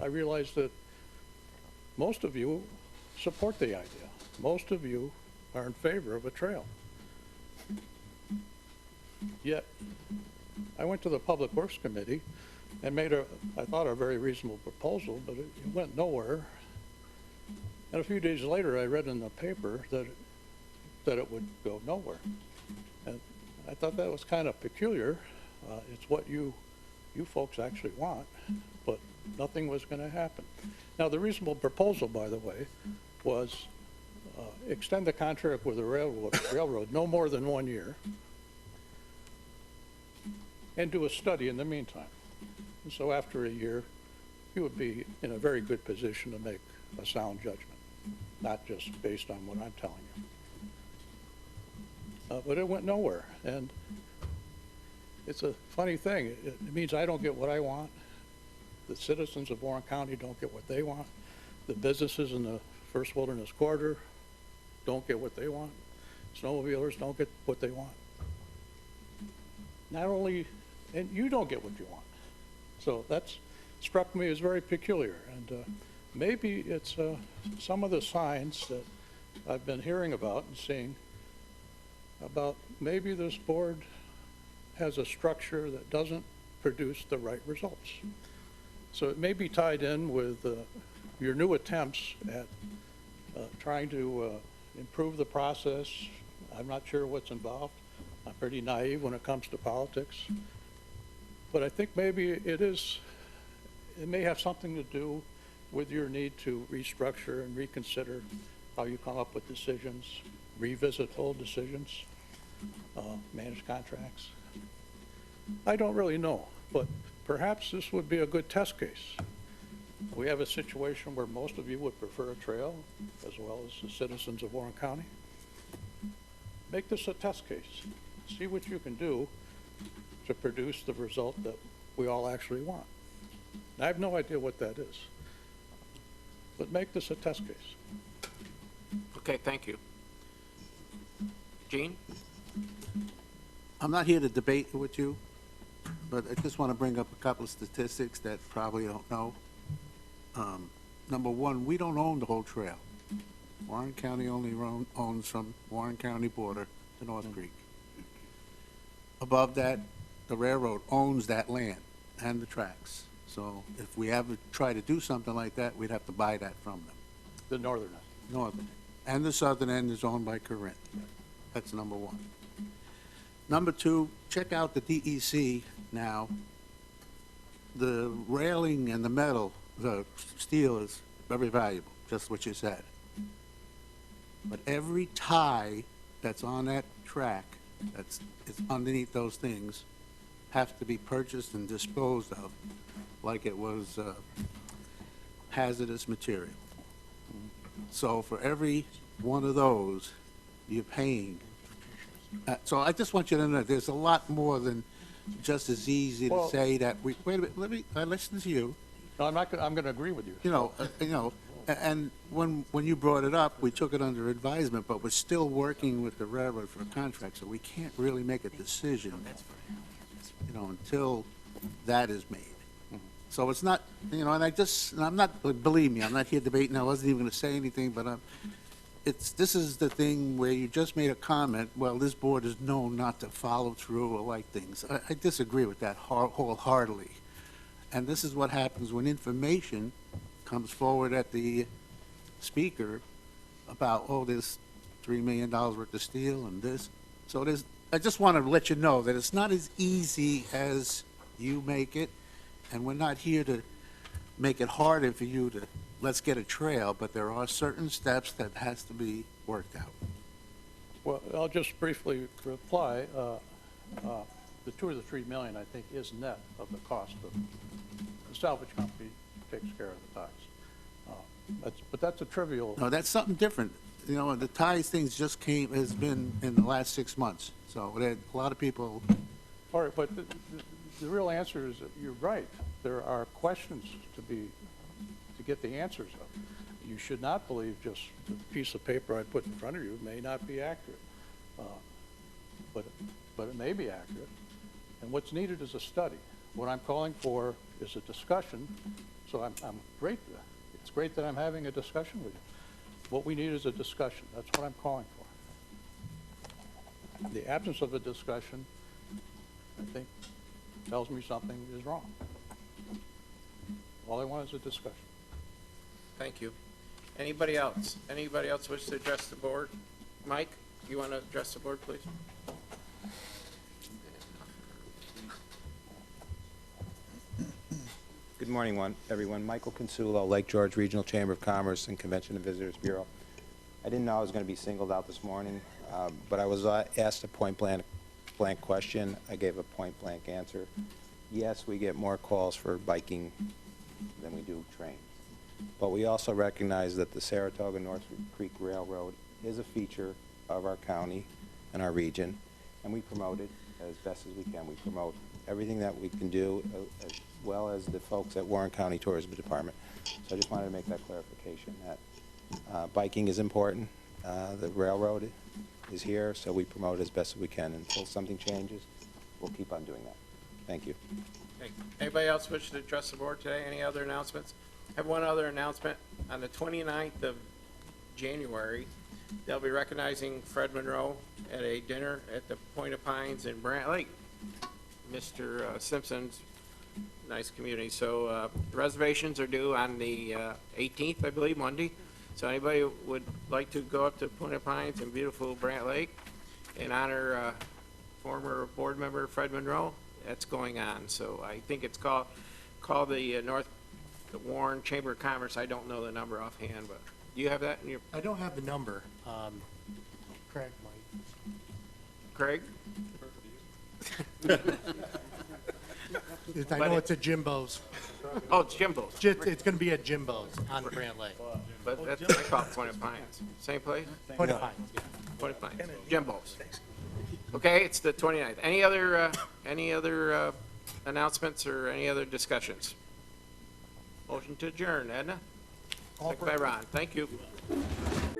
I realized that most of you support the idea. Most of you are in favor of a trail. Yet, I went to the Public Works Committee and made I thought, a very reasonable proposal, but it went nowhere. And a few days later, I read in the paper that it would go nowhere. And I thought that was kind of peculiar. It's what you folks actually want, but nothing was going to happen. Now, the reasonable proposal, by the way, was extend the contract with the railroad no more than 1 year, and do a study in the meantime. And so after a year, you would be in a very good position to make a sound judgment, not just based on what I'm telling you. But it went nowhere, and it's a funny thing. It means I don't get what I want. The citizens of Warren County don't get what they want. The businesses in the First Wilderness Corridor don't get what they want. Snowmobilers don't get what they want. Not only, and you don't get what you want. So that's struck me as very peculiar. And maybe it's some of the signs that I've been hearing about and seeing about maybe this board has a structure that doesn't produce the right results. So it may be tied in with your new attempts at trying to improve the process. I'm not sure what's involved. I'm pretty naive when it comes to politics. But I think maybe it may have something to do with your need to restructure and reconsider how you come up with decisions, revisit old decisions, manage contracts. I don't really know, but perhaps this would be a good test case. We have a situation where most of you would prefer a trail, as well as the citizens of Warren County. Make this a test case. See what you can do to produce the result that we all actually want. I have no idea what that is, but make this a test case.
Okay, thank you. Gene?
I'm not here to debate with you, but I just want to bring up a couple of statistics that probably don't know. Number one, we don't own the whole trail. Warren County only owns from Warren County border to North Creek. Above that, the railroad owns that land and the tracks. So if we ever try to do something like that, we'd have to buy that from them.
The northern end.
Northern. And the southern end is owned by Corinth. That's number one. Number two, check out the DEC now. The railing and the metal, the steel is very valuable, just what you said. But every tie that's on that track, it's underneath those things, have to be purchased and disposed of like it was hazardous material. So for every one of those, you're paying. So I just want you to know there's a lot more than just as easy to say that we. Wait a minute. I listen to you.
No, I'm not. I'm going to agree with you.
You know, and when you brought it up, we took it under advisement, but we're still working with the railroad for a contract, so we can't really make a decision, until that is made. So it's not, and I'm not, believe me, I'm not here debating. I wasn't even going to say anything, but this is the thing where you just made a comment. Well, this board is known not to follow through or like things. I disagree with that wholeheartedly. And this is what happens when information comes forward at the speaker about, oh, there's $3 million worth of steel and this. So I just want to let you know that it's not as easy as you make it, and we're not here to make it harder for you to, let's get a trail, but there are certain steps that has to be worked out.
Well, I'll just briefly reply. The 2 or the 3 million, I think, is net of the cost of the salvage company takes care of the ties. But that's a trivial.
No, that's something different. You know, the ties things just has been in the last 6 months. So a lot of people.
All right, but the real answer is that you're right. There are questions to get the answers of. You should not believe just the piece of paper I put in front of you may not be accurate. But it may be accurate. And what's needed is a study. What I'm calling for is a discussion. So I'm great. It's great that I'm having a discussion with you. What we need is a discussion. That's what I'm calling for. The absence of a discussion, I think, tells me something is wrong. All I want is a discussion.
Thank you. Anybody else? Anybody else wish to address the board? Mike, you want to address the board, please?
Good morning, everyone. Michael Consulo, Lake George Regional Chamber of Commerce and Convention and Visitors Bureau. I didn't know I was going to be singled out this morning, but I was asked a point-blank question. I gave a point-blank answer. Yes, we get more calls for biking than we do trains. But we also recognize that the Saratoga-North Creek Railroad is a feature of our county and our region, and we promote it as best as we can. We promote everything that we can do, as well as the folks at Warren County Tourism Department. So I just wanted to make that clarification that biking is important. The railroad is here, so we promote it as best as we can. Until something changes, we'll keep on doing that. Thank you.
Okay. Anybody else wish to address the board today? Any other announcements? I have one other announcement. On the 29th of January, they'll be recognizing Fred Monroe at a dinner at the Point of Pines in Brant Lake. Mr. Simpson's nice community. So reservations are due on the 18th, I believe, Monday. So anybody would like to go up to Point of Pines in beautiful Brant Lake and honor former board member Fred Monroe, that's going on. So I think it's called the the Warren Chamber of Commerce. I don't know the number offhand, but do you have that in your?
I don't have the number. Craig might.
Craig?
I know it's at Jimbo's.
Oh, it's Jimbo's.
It's going to be at Jimbo's on Brant Lake.
But that's I call it Point of Pines. Same place?
Point of Pines, yeah.
Point of Pines. Jimbo's. Okay, it's the 29th. Any other announcements or any other discussions? Motion to adjourn, Edna? Second by Ron. Thank you.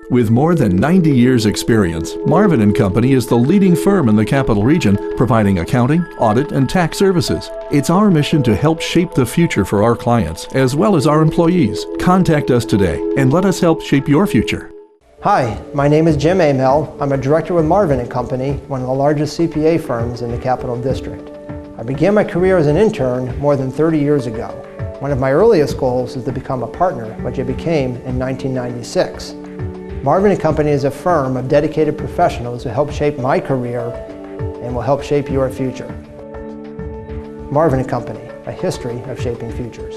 With more than 90 years' experience, Marvin & Company is the leading firm in the Capital Region, providing accounting, audit, and tax services. It's our mission to help shape the future for our clients, as well as our employees. Contact us today and let us help shape your future.
Hi, my name is Jim Amell. I'm a director with Marvin & Company, one of the largest CPA firms in the Capital District. I began my career as an intern more than 30 years ago. One of my earliest goals is to become a partner, which I became in 1996. Marvin & Company is a firm of dedicated professionals who help shape my career and will help shape your future. Marvin & Company, a history of shaping futures.